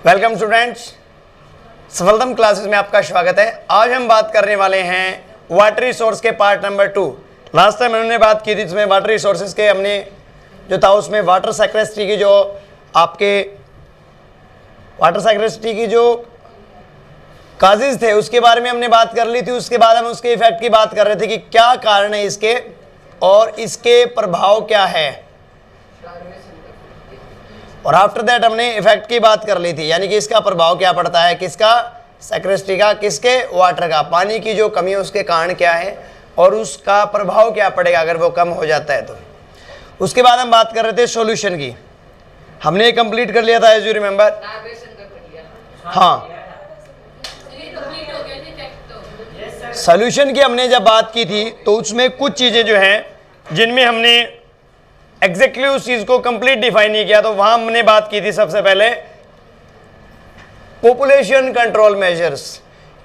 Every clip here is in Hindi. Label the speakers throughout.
Speaker 1: वेलकम स्टूडेंट्स, सफलतम क्लासेस में आपका स्वागत है। आज हम बात करने वाले हैं वाटर रिसोर्स के पार्ट नंबर 2। लास्ट टाइम हमने बात की थी इसमें वाटर रिसोर्सेज के, हमने जो था उसमें वाटर सेक्रेस्ट्री की जो आपके वाटर सेक्रेस्ट्री की जो काजेज थे उसके बारे में हमने बात कर ली थी। उसके बाद हम उसके इफेक्ट की बात कर रहे थे कि क्या कारण है इसके और इसके प्रभाव क्या है, और आफ्टर दैट हमने इफेक्ट की बात कर ली थी, यानी कि इसका प्रभाव क्या पड़ता है, किसका, सेक्रेस्ट्री का, किसके, वाटर का, पानी की जो कमी है उसके कारण क्या है और उसका प्रभाव क्या पड़ेगा अगर वो कम हो जाता है तो। उसके बाद हम बात कर रहे थे सॉल्यूशन की, हमने कंप्लीट कर लिया था एज यू रिमेंबर। हाँ, सॉल्यूशन की हमने जब बात की थी तो उसमें कुछ चीजें जो हैं जिनमें हमने एग्जैक्टली उस चीज को कंप्लीट डिफाइन नहीं किया, तो वहां हमने बात की थी सबसे पहले पॉपुलेशन कंट्रोल मेजर्स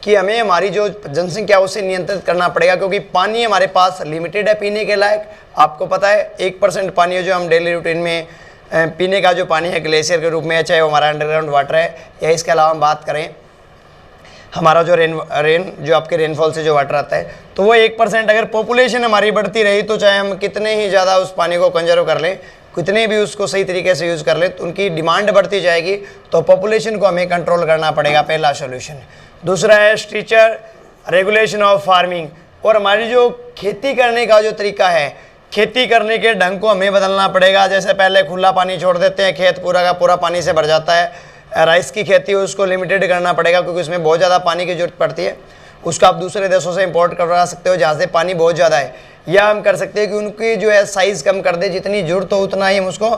Speaker 1: कि हमें हमारी जो जनसंख्या उसे नियंत्रित करना पड़ेगा, क्योंकि पानी हमारे पास लिमिटेड है पीने के लायक। आपको पता है 1% पानी है जो हम डेली रूटीन में पीने का जो पानी है ग्लेशियर के रूप में है, चाहे वो हमारा अंडरग्राउंड वाटर है या इसके अलावा हम बात करें हमारा जो रेन जो आपके रेनफॉल से जो वाटर आता है, तो वो 1%। अगर पॉपुलेशन हमारी बढ़ती रही तो चाहे हम कितने ही ज़्यादा उस पानी को कंजर्व कर लें, कितने भी उसको सही तरीके से यूज़ कर लें, तो उनकी डिमांड बढ़ती जाएगी, तो पॉपुलेशन को हमें कंट्रोल करना पड़ेगा, पहला सोल्यूशन। दूसरा है स्ट्रिक्चर रेगुलेशन ऑफ फार्मिंग, और हमारी जो खेती करने का जो तरीका है, खेती करने के ढंग को हमें बदलना पड़ेगा। जैसे पहले खुला पानी छोड़ देते हैं, खेत पूरा का पूरा पानी से भर जाता है। राइस की खेती है उसको लिमिटेड करना पड़ेगा, क्योंकि उसमें बहुत ज़्यादा पानी की जरूरत पड़ती है। उसको आप दूसरे देशों से इंपोर्ट करवा सकते हो जहाँ से पानी बहुत ज़्यादा है, या हम कर सकते हैं कि उनकी जो है साइज़ कम कर दे, जितनी जरूरत हो उतना ही हम उसको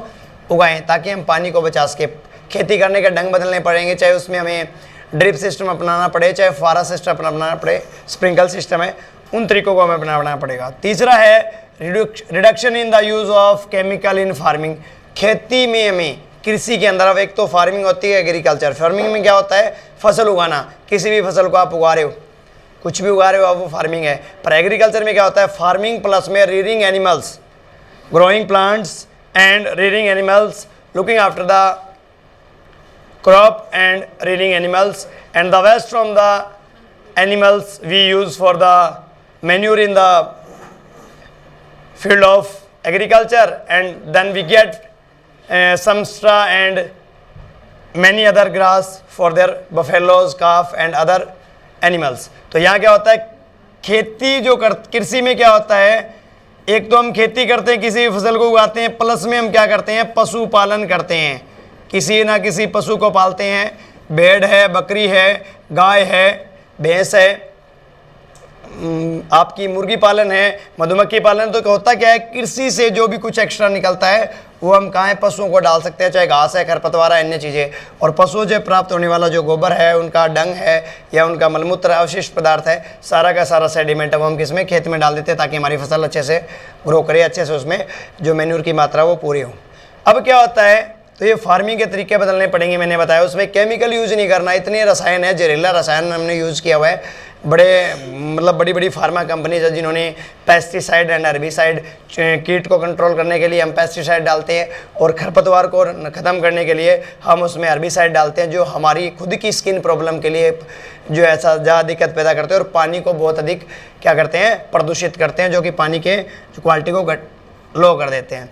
Speaker 1: उगाएं, ताकि हम पानी को बचा सके। खेती करने के ढंग बदलने पड़ेंगे, चाहे उसमें हमें ड्रिप सिस्टम अपनाना पड़े, चाहे फुहारा सिस्टम अपनाना पड़े, स्प्रिंकल सिस्टम है, उन तरीकों को हमें अपनाना पड़ेगा। तीसरा है reduction in the use of chemical in farming. खेती में हमें, कृषि के अंदर, अब एक तो फार्मिंग होती है एग्रीकल्चर। फार्मिंग में क्या होता है, फसल उगाना, किसी भी फसल को आप उगा रहे हो, कुछ भी उगा रहे हो आप, वो फार्मिंग है। पर एग्रीकल्चर में क्या होता है, फार्मिंग प्लस में rearing animals, growing plants and rearing animals, looking after the crop and rearing animals, and the waste from the animals we use for the manure in the field of agriculture, and then we get some straw and many other grass for their buffaloes, calf and other animals। तो यहाँ क्या होता है, खेती जो कृषि में क्या होता है, एक तो हम खेती करते हैं, किसी भी फसल को उगाते हैं, प्लस में हम क्या करते हैं, पशु पालन करते हैं, किसी ना किसी पशु को पालते हैं। भेड़ है, बकरी है, गाय है, भैंस है, आपकी मुर्गी पालन है, मधुमक्खी पालन। तो होता क्या है, कृषि से जो भी कुछ एक्स्ट्रा निकलता है वो हम कहाँ पशुओं को डाल सकते हैं, चाहे घास है, खरपतवार है, अन्य चीज़ें। और पशुओं से प्राप्त होने वाला जो गोबर है, उनका डंग है या उनका मलमूत्र अवशिष्ट पदार्थ है, सारा का सारा सेडिमेंट है, वो हम किस में, खेत में डाल देते हैं, ताकि हमारी फसल अच्छे से ग्रो करे, अच्छे से उसमें जो मैन्यूर की मात्रा वो पूरी हो। अब क्या होता है, तो ये फार्मिंग के तरीके बदलने पड़ेंगे। मैंने बताया उसमें केमिकल यूज़ नहीं करना, इतने रसायन है, जहरीला रसायन हमने यूज़ किया हुआ है। बड़ी बड़ी फार्मा कंपनीज है जिन्होंने पेस्टिसाइड एंड हर्बिसाइड, कीट को कंट्रोल करने के लिए हम पेस्टिसाइड डालते हैं, और खरपतवार को ख़त्म करने के लिए हम उसमें हर्बिसाइड डालते हैं, जो हमारी खुद की स्किन प्रॉब्लम के लिए जो ऐसा ज़्यादा दिक्कत पैदा करते हैं और पानी को बहुत अधिक क्या करते हैं, प्रदूषित करते हैं, जो कि पानी के जो क्वालिटी को लो कर देते हैं।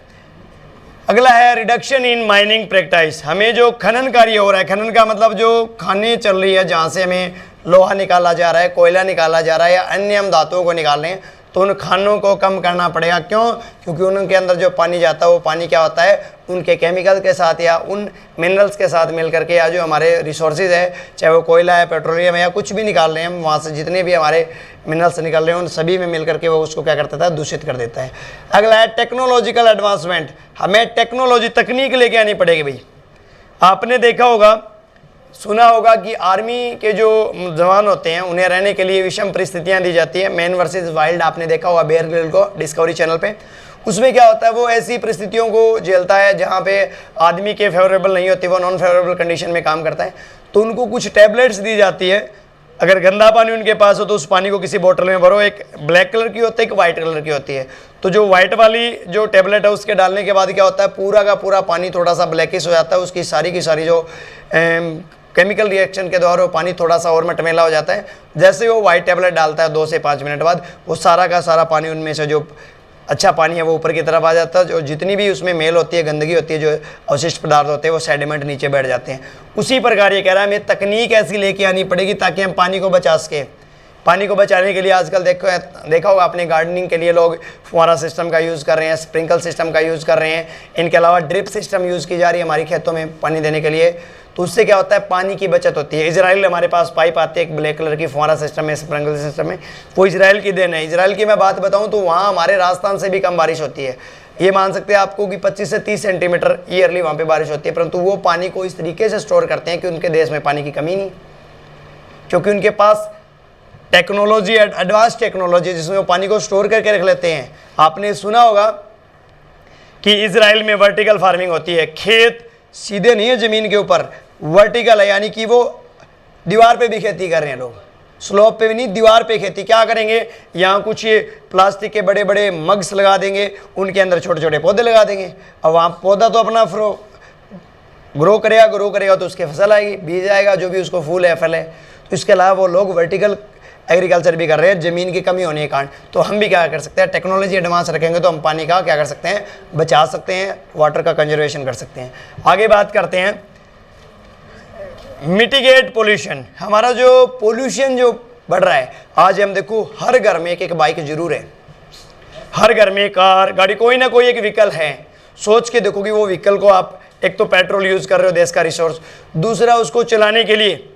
Speaker 1: अगला है रिडक्शन इन माइनिंग प्रैक्टिस। हमें जो खनन कार्य हो रहा है, खनन का मतलब जो खानें चल रही है जहाँ से हमें लोहा निकाला जा रहा है, कोयला निकाला जा रहा है, या अन्य हम धातुओं को निकाल रहे हैं, तो उन खानों को कम करना पड़ेगा। क्यों? क्योंकि उनके अंदर जो पानी जाता है वो पानी क्या होता है, उनके केमिकल के साथ या उन मिनरल्स के साथ मिल करके, या जो हमारे रिसोर्सेज है, चाहे वो कोयला है, पेट्रोलियम है, या कुछ भी निकाल रहे हैं हम, वहाँ से जितने भी हमारे मिनरल्स निकल रहे हैं उन सभी में मिल करके वो उसको क्या करता है, दूषित कर देता है। अगला है टेक्नोलॉजिकल एडवांसमेंट। हमें टेक्नोलॉजी, तकनीक लेके आनी पड़ेगी भाई। आपने देखा होगा, सुना होगा कि आर्मी के जो जवान होते हैं उन्हें रहने के लिए विषम परिस्थितियां दी जाती है। मैन वर्सेस वाइल्ड आपने देखा होगा बेयर ग्रिल्स को डिस्कवरी चैनल पे। उसमें क्या होता है, वो ऐसी परिस्थितियों को झेलता है जहाँ पे आदमी के फेवरेबल नहीं होती, वो नॉन फेवरेबल कंडीशन में काम करता है। तो उनको कुछ टैबलेट्स दी जाती है। अगर गंदा पानी उनके पास हो तो उस पानी को किसी बोतल में भरो, एक ब्लैक कलर की होती है, एक वाइट कलर की होती है। तो तो जो वाइट वाली जो टेबलेट है उसके डालने के बाद क्या होता है, पूरा का पूरा पानी थोड़ा सा ब्लैकिश हो जाता है, उसकी सारी की सारी जो केमिकल रिएक्शन के द्वारा वो पानी थोड़ा सा और मटमैला हो जाता है। जैसे ही वो वाइट टेबलेट डालता है 2 से 5 मिनट बाद वो सारा का सारा पानी उनमें से जो अच्छा पानी है वो ऊपर की तरफ आ जाता है, जो जितनी भी उसमें मेल होती है, गंदगी होती है, जो अवशिष्ट पदार्थ होते हैं वो सेडिमेंट नीचे बैठ जाते हैं। उसी प्रकार ये कह रहा है हमें तकनीक ऐसी लेके आनी पड़ेगी ताकि हम पानी को बचा सकें। पानी को बचाने के लिए आजकल देखा होगा आपने, गार्डनिंग के लिए लोग फुहारा सिस्टम का यूज़ कर रहे हैं, स्प्रिंकल सिस्टम का यूज़ कर रहे हैं। इनके अलावा ड्रिप सिस्टम यूज़ की जा रही है हमारी खेतों में पानी देने के लिए। तो उससे क्या होता है, पानी की बचत होती है। इजराइल हमारे पास पाइप आती है एक ब्लैक कलर की, फुहारा सिस्टम में, स्प्रिंकल सिस्टम में, वो इजराइल की देन है। इजराइल की मैं बात बताऊं तो वहाँ हमारे राजस्थान से भी कम बारिश होती है। ये मान सकते हैं आपको कि 25 से 30 सेंटीमीटर ईयरली वहाँ पे बारिश होती है, परंतु वो पानी को इस तरीके से स्टोर करते हैं कि उनके देश में पानी की कमी नहीं, क्योंकि उनके पास टेक्नोलॉजी, एडवांस टेक्नोलॉजी, जिसमें वो पानी को स्टोर करके रख लेते हैं। आपने सुना होगा कि इजराइल में वर्टिकल फार्मिंग होती है, खेत सीधे नहीं है ज़मीन के ऊपर, वर्टिकल है, यानी कि वो दीवार पे भी खेती कर रहे हैं लोग, स्लोप पे भी नहीं, दीवार पे खेती। क्या करेंगे, यहाँ कुछ ये प्लास्टिक के बड़े बड़े मग्स लगा देंगे, उनके अंदर छोटे छोटे पौधे लगा देंगे। अब वहाँ पौधा तो अपना ग्रो करेगा तो उसके फसल आएगी, बीज आएगा, जो भी उसको फूल है, फल है। तो इसके अलावा वो लोग वर्टिकल एग्रीकल्चर भी कर रहे हैं ज़मीन की कमी होने के कारण। तो हम भी क्या कर सकते हैं, टेक्नोलॉजी एडवांस रखेंगे तो हम पानी का क्या कर सकते हैं, बचा सकते हैं, वाटर का कंजर्वेशन कर सकते हैं। आगे बात करते हैं मिटिगेट पोल्यूशन। हमारा जो पोल्यूशन जो बढ़ रहा है, आज हम देखो हर घर में एक एक बाइक जरूर है, हर घर में कार, गाड़ी, कोई ना कोई एक व्हीकल है। सोच के देखो कि वो व्हीकल को आप एक तो पेट्रोल यूज़ कर रहे हो, देश का रिसोर्स, दूसरा उसको चलाने के लिए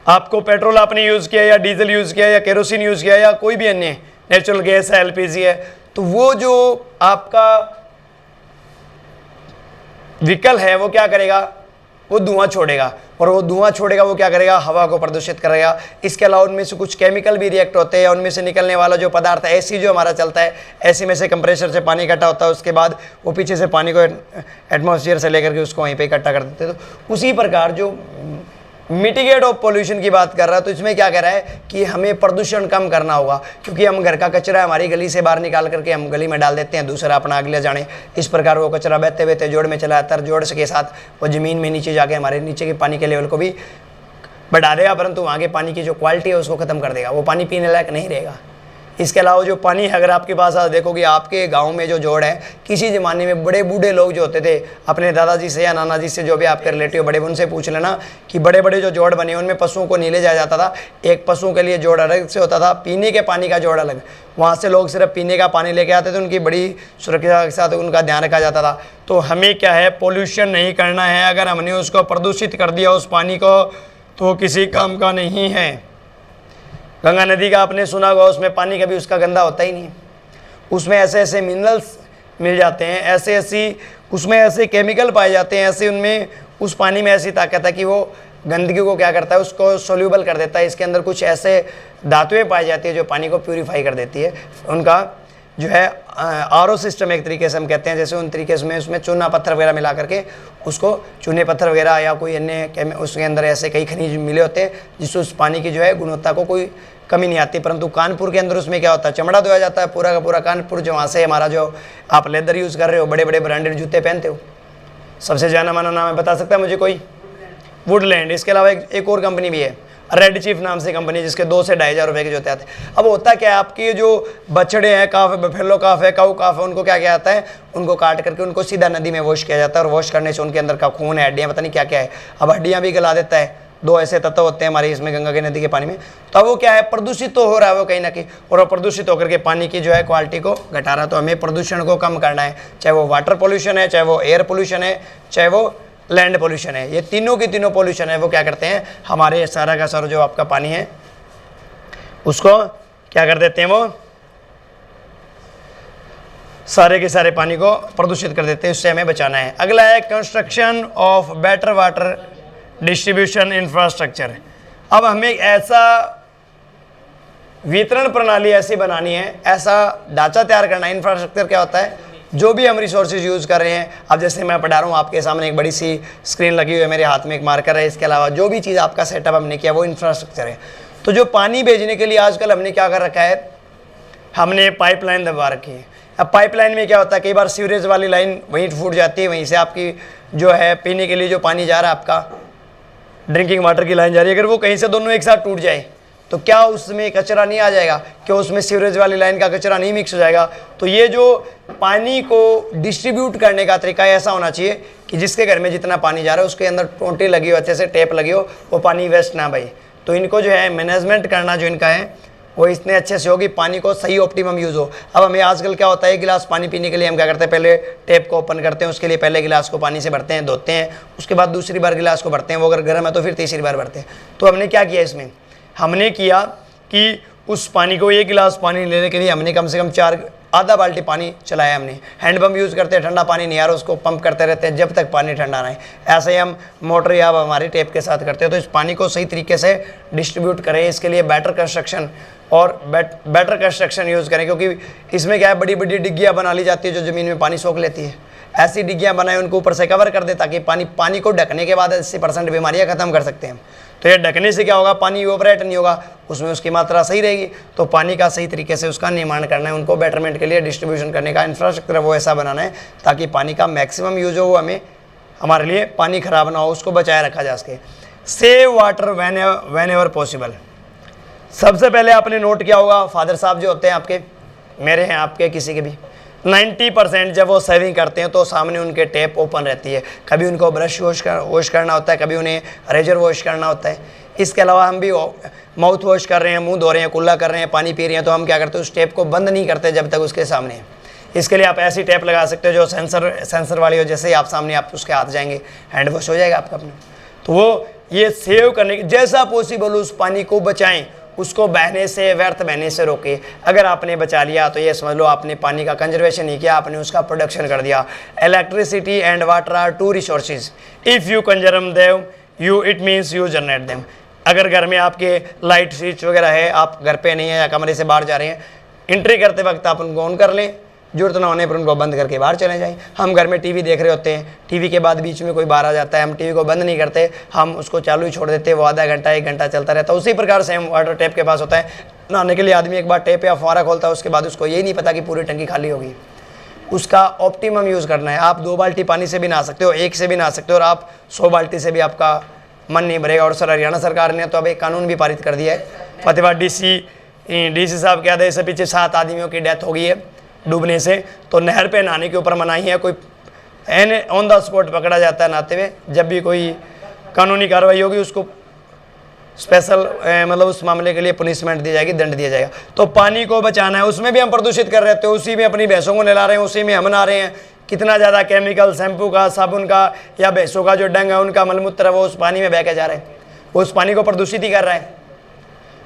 Speaker 1: आपको पेट्रोल आपने यूज़ किया या डीजल यूज़ किया या केरोसिन यूज़ किया या कोई भी अन्य नेचुरल गैस है, एलपीजी है, तो वो जो आपका व्हीकल है वो क्या करेगा, वो धुआं छोड़ेगा, और वो धुआं छोड़ेगा वो क्या करेगा, हवा को प्रदूषित करेगा। इसके अलावा उनमें से कुछ केमिकल भी रिएक्ट होते हैं, उनमें से निकलने वाला जो पदार्थ है, एसी जो हमारा चलता है, एसी में से कंप्रेसर से पानी इकट्ठा होता है, उसके बाद वो पीछे से पानी को एटमॉस्फेयर से लेकर के उसको वहीं पे इकट्ठा कर देते हैं। तो उसी प्रकार जो मिटिगेट ऑफ पोल्यूशन की बात कर रहा है, तो इसमें क्या कह रहा है कि हमें प्रदूषण कम करना होगा, क्योंकि हम घर का कचरा हमारी गली से बाहर निकाल करके हम गली में डाल देते हैं, दूसरा अपना अगले जाने। इस प्रकार वो कचरा बहते बहते जोड़ में चला जाता है, जोड़ के साथ वो ज़मीन में नीचे जाके हमारे नीचे के पानी के लेवल को भी बढ़ा देगा, परंतु वहाँ के पानी की जो क्वालिटी है उसको ख़त्म कर देगा, वो पानी पीने लायक नहीं रहेगा। इसके अलावा जो पानी है, अगर आपके पास आज देखोगे आपके गांव में जो जोड़ है, किसी ज़माने में बड़े बूढ़े लोग जो होते थे, अपने दादाजी से या नाना जी से, जो भी आपके रिलेटिव बड़े, उनसे पूछ लेना कि बड़े बड़े जो जोड़ बने उनमें पशुओं को नहीं ले जाया जाता था। एक पशुओं के लिए जोड़ अलग से होता था, पीने के पानी का जोड़ अलग। वहाँ से लोग सिर्फ पीने का पानी लेके आते थे, उनकी बड़ी सुरक्षा के साथ उनका ध्यान रखा जाता था। तो हमें क्या है, पोल्यूशन नहीं करना है। अगर हमने उसको प्रदूषित कर दिया उस पानी को, तो किसी काम का नहीं है। गंगा नदी का आपने सुना होगा, उसमें पानी कभी उसका गंदा होता ही नहीं। उसमें ऐसे ऐसे मिनरल्स मिल जाते हैं, उसमें ऐसे केमिकल पाए जाते हैं, ऐसे उनमें उस पानी में ऐसी ताकत है कि वो गंदगी को क्या करता है, उसको सोल्यूबल कर देता है। इसके अंदर कुछ ऐसे धातुएं पाई जाती है जो पानी को प्यूरीफाई कर देती है। उनका जो है आरओ सिस्टम एक तरीके से हम कहते हैं, जैसे उन तरीके से उसमें चूना पत्थर वगैरह मिला करके उसको, चूने पत्थर वगैरह या कोई अन्य उसके अंदर ऐसे कई खनिज मिले होते हैं जिससे उस पानी की जो है गुणवत्ता को कोई कमी नहीं आती। परंतु कानपुर के अंदर उसमें क्या होता है, चमड़ा धोया जाता है पूरा का पूरा कानपुर, जो वहाँ से हमारा जो आप लेदर यूज़ कर रहे हो, बड़े बड़े ब्रांडेड जूते पहनते हो, सबसे जाना माना नाम है, बता सकता है मुझे कोई? वुडलैंड। इसके अलावा एक और कंपनी भी है, रेड चीफ नाम से कंपनी, जिसके 2 से 2,500 रुपये के जूते आते हैं। अब होता क्या है, आपके जो बछड़े हैं, काफ है, बफेलो काफ है, काऊ काफ है, उनको क्या किया जाता है, उनको काट करके उनको सीधा नदी में वॉश किया जाता है, और वॉश करने से उनके अंदर का खून है, हड्डियाँ, पता नहीं क्या क्या है, अब हड्डियाँ भी गला देता है। 2 ऐसे तत्व होते हैं हमारी इसमें गंगा की नदी के पानी में। तो अब वो क्या है, प्रदूषित तो हो रहा है वो कहीं ना कहीं, और प्रदूषित होकर के पानी की जो है क्वालिटी को घटा रहा है। तो हमें प्रदूषण को कम करना है, चाहे वो वाटर पोल्यूशन है, चाहे वो एयर पोल्यूशन है, चाहे वो लैंड पोल्यूशन है। ये तीनों की तीनों पोल्यूशन है वो क्या करते हैं, हमारे सारा का सारा जो आपका पानी है उसको क्या कर देते हैं, वो सारे के सारे पानी को प्रदूषित कर देते हैं। उससे हमें बचाना है। अगला है construction of better water distribution infrastructure. अब हमें ऐसा वितरण प्रणाली ऐसी बनानी है, ऐसा ढांचा तैयार करना है। इंफ्रास्ट्रक्चर क्या होता है, जो भी हम रिसोर्सेज यूज़ कर रहे हैं। अब जैसे मैं पढ़ा रहा हूँ, आपके सामने एक बड़ी सी स्क्रीन लगी हुई है, मेरे हाथ में एक मार्कर है, इसके अलावा जो भी चीज़ आपका सेटअप हमने किया वो इंफ्रास्ट्रक्चर है। तो जो पानी भेजने के लिए आजकल हमने क्या कर रखा है, हमने पाइपलाइन दबा रखी है। अब पाइपलाइन में क्या होता है, कई बार सीवरेज वाली लाइन वहीं फूट जाती है, वहीं से आपकी जो है पीने के लिए जो पानी जा रहा है, आपका ड्रिंकिंग वाटर की लाइन जा रही है, अगर वो कहीं से दोनों एक साथ टूट जाए तो क्या उसमें कचरा नहीं आ जाएगा, क्या उसमें सीवरेज वाली लाइन का कचरा नहीं मिक्स हो जाएगा। तो ये जो पानी को डिस्ट्रीब्यूट करने का तरीका ऐसा होना चाहिए कि जिसके घर में जितना पानी जा रहा है उसके अंदर टोंटी लगी हो, अच्छे से टेप लगी हो, वो पानी वेस्ट ना भाई। तो इनको जो है मैनेजमेंट करना जो इनका है वो इतने अच्छे से हो कि पानी को सही ऑप्टिमम यूज़ हो। अब हमें आजकल क्या होता है, एक गिलास पानी पीने के लिए हम क्या करते हैं, पहले टेप को ओपन करते हैं, उसके लिए पहले गिलास को पानी से भरते हैं, धोते हैं, उसके बाद दूसरी बार गिलास को भरते हैं, वो अगर गर्म है तो फिर तीसरी बार भरते हैं। तो हमने क्या किया इसमें, हमने किया कि उस पानी को, एक गिलास पानी लेने के लिए हमने कम से कम आधा बाल्टी पानी चलाया। हमने हैंड पंप यूज़ करते हैं, ठंडा पानी नहीं आ रहा उसको पंप करते रहते हैं जब तक पानी ठंडा ना है। ऐसे ही हम मोटर या हमारी टेप के साथ करते हैं। तो इस पानी को सही तरीके से डिस्ट्रीब्यूट करें, इसके लिए बेटर कंस्ट्रक्शन और बेटर कंस्ट्रक्शन यूज़ करें, क्योंकि इसमें क्या है, बड़ी बड़ी डिग्गियाँ बना ली जाती है जो ज़मीन में पानी सोख लेती है। ऐसी डिग्गियाँ बनाए, उनको ऊपर से कवर कर दे ताकि पानी को ढकने के बाद 80% बीमारियाँ ख़त्म कर सकते हैं। तो ये ढकने से क्या होगा, पानी इवोपरेट नहीं होगा, उसमें उसकी मात्रा सही रहेगी। तो पानी का सही तरीके से उसका निर्माण करना है, उनको बेटरमेंट के लिए डिस्ट्रीब्यूशन करने का इंफ्रास्ट्रक्चर वो ऐसा बनाना है ताकि पानी का मैक्सिमम यूज हो, वो हमें हमारे लिए पानी खराब ना हो, उसको बचाए रखा जा सके। Save water when ever possible. सबसे पहले आपने नोट किया होगा, फादर साहब जो होते हैं आपके, मेरे हैं, आपके, किसी के भी, 90% जब वो सेविंग करते हैं तो सामने उनके टैप ओपन रहती है। कभी उनको ब्रश वॉश करना होता है, कभी उन्हें रेजर वॉश करना होता है। इसके अलावा हम भी माउथ वॉश कर रहे हैं, मुंह धो रहे हैं, कुल्ला कर रहे हैं, पानी पी रहे हैं, तो हम क्या करते हैं, उस टैप को बंद नहीं करते जब तक उसके सामने है। इसके लिए आप ऐसी टैप लगा सकते हो जो सेंसर वाली हो, जैसे ही आप सामने आप उसके हाथ जाएंगे हैंड वॉश हो जाएगा आपका अपना। तो वो ये सेव करने की जैसा पॉसिबल उस पानी को बचाएं, उसको बहने से, व्यर्थ बहने से रोके। अगर आपने बचा लिया तो ये समझ लो आपने पानी का कंजर्वेशन नहीं किया, आपने उसका प्रोडक्शन कर दिया। Electricity and water are two resources, if you conserve them you it means you generate them. अगर घर में आपके लाइट स्विच वगैरह है, आप घर पे नहीं है या कमरे से बाहर जा रहे हैं, एंट्री करते वक्त आप उनको ऑन कर लें, जरूरत ना होने पर उनको बंद करके बाहर चले जाएं। हम घर में टीवी देख रहे होते हैं, टीवी के बाद बीच में कोई बाहर आ जाता है, हम टीवी को बंद नहीं करते, हम उसको चालू ही छोड़ देते, वो आधा घंटा 1 घंटा चलता रहता है। उसी प्रकार से हम वाटर टैप के पास होता है, नहाने के लिए आदमी एक बार टैप या फुहारा खोलता है, उसके बाद उसको यही नहीं पता कि पूरी टंकी खाली होगी। उसका ऑप्टिमम यूज़ करना है। आप 2 बाल्टी पानी से भी नहा सकते हो, 1 से भी नहा सकते हो, और आप 100 बाल्टी से भी आपका मन नहीं भरेगा। और सर हरियाणा सरकार ने तो अब एक कानून भी पारित कर दिया है। फतेहाबाद डीसी साहब के आदेश से पीछे 7 आदमियों की डेथ हो गई है डूबने से, तो नहर पे नहाने के ऊपर मनाही है। कोई ऑन द स्पॉट पकड़ा जाता है नहाते हुए, जब भी कोई कानूनी कार्रवाई होगी उसको स्पेशल मतलब उस मामले के लिए पनिशमेंट दी जाएगी, दंड दिया जाएगा। तो पानी को बचाना है, उसमें भी हम प्रदूषित कर रहे थे, उसी में अपनी भैंसों को नहला रहे हैं, उसी में हम नहा रहे हैं। कितना ज़्यादा केमिकल, शैम्पू का, साबुन का, या भैंसों का जो डंग है उनका मलमूत्र वो उस पानी में बह के जा रहे हैं, वो उस पानी को प्रदूषित ही कर रहा है।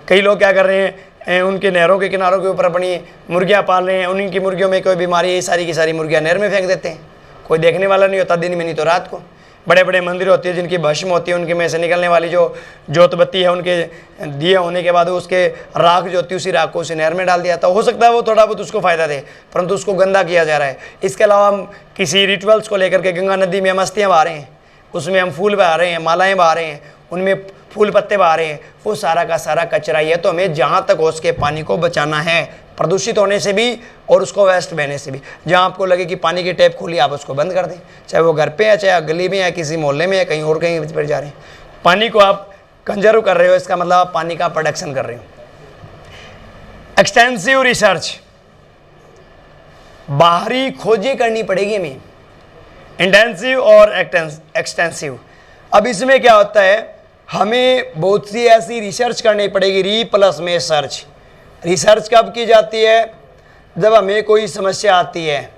Speaker 1: कई लोग क्या कर रहे हैं, उनके नहरों के किनारों के ऊपर अपनी मुर्गियाँ पाल रहे हैं, उनकी मुर्गियों में कोई बीमारी है, सारी की सारी मुर्गियाँ नहर में फेंक देते हैं। कोई देखने वाला नहीं होता, दिन में नहीं तो रात को। बड़े बड़े मंदिर होती है जिनकी भस्म होती है, उनके में से निकलने वाली जो जोत बत्ती है, उनके दिए होने के बाद उसके राख जो होती है, उसी राख को उसी नहर में डाल दिया। तो हो सकता है वो थोड़ा बहुत उसको फ़ायदा दे, परंतु उसको गंदा किया जा रहा है। इसके अलावा हम किसी रिचुअल्स को लेकर के गंगा नदी में मस्तियाँ बहा रहे हैं, उसमें हम फूल बहा रहे हैं, मालाएँ बहा रहे हैं, उनमें फूल पत्ते बहा रहे हैं, वो सारा का सारा कचरा ही है। तो हमें जहाँ तक हो सके पानी को बचाना है, प्रदूषित होने से भी और उसको वेस्ट बहने से भी। जहाँ आपको लगे कि पानी की टैप खुली, आप उसको बंद कर दें, चाहे वो घर पे है, चाहे गली में है, किसी मोहल्ले में है, कहीं और कहीं पर जा रहे हैं। पानी को आप कंजर्व कर रहे हो, इसका मतलब आप पानी का प्रोडक्शन कर रहे हो। एक्सटेंसिव रिसर्च, बाहरी खोजें करनी पड़ेगी हमें, इंटेंसिव और एक्सटेंसिव। अब इसमें क्या होता है, हमें बहुत सी ऐसी रिसर्च करनी पड़ेगी। री प्लस में सर्च। रिसर्च कब की जाती है, जब हमें कोई समस्या आती है।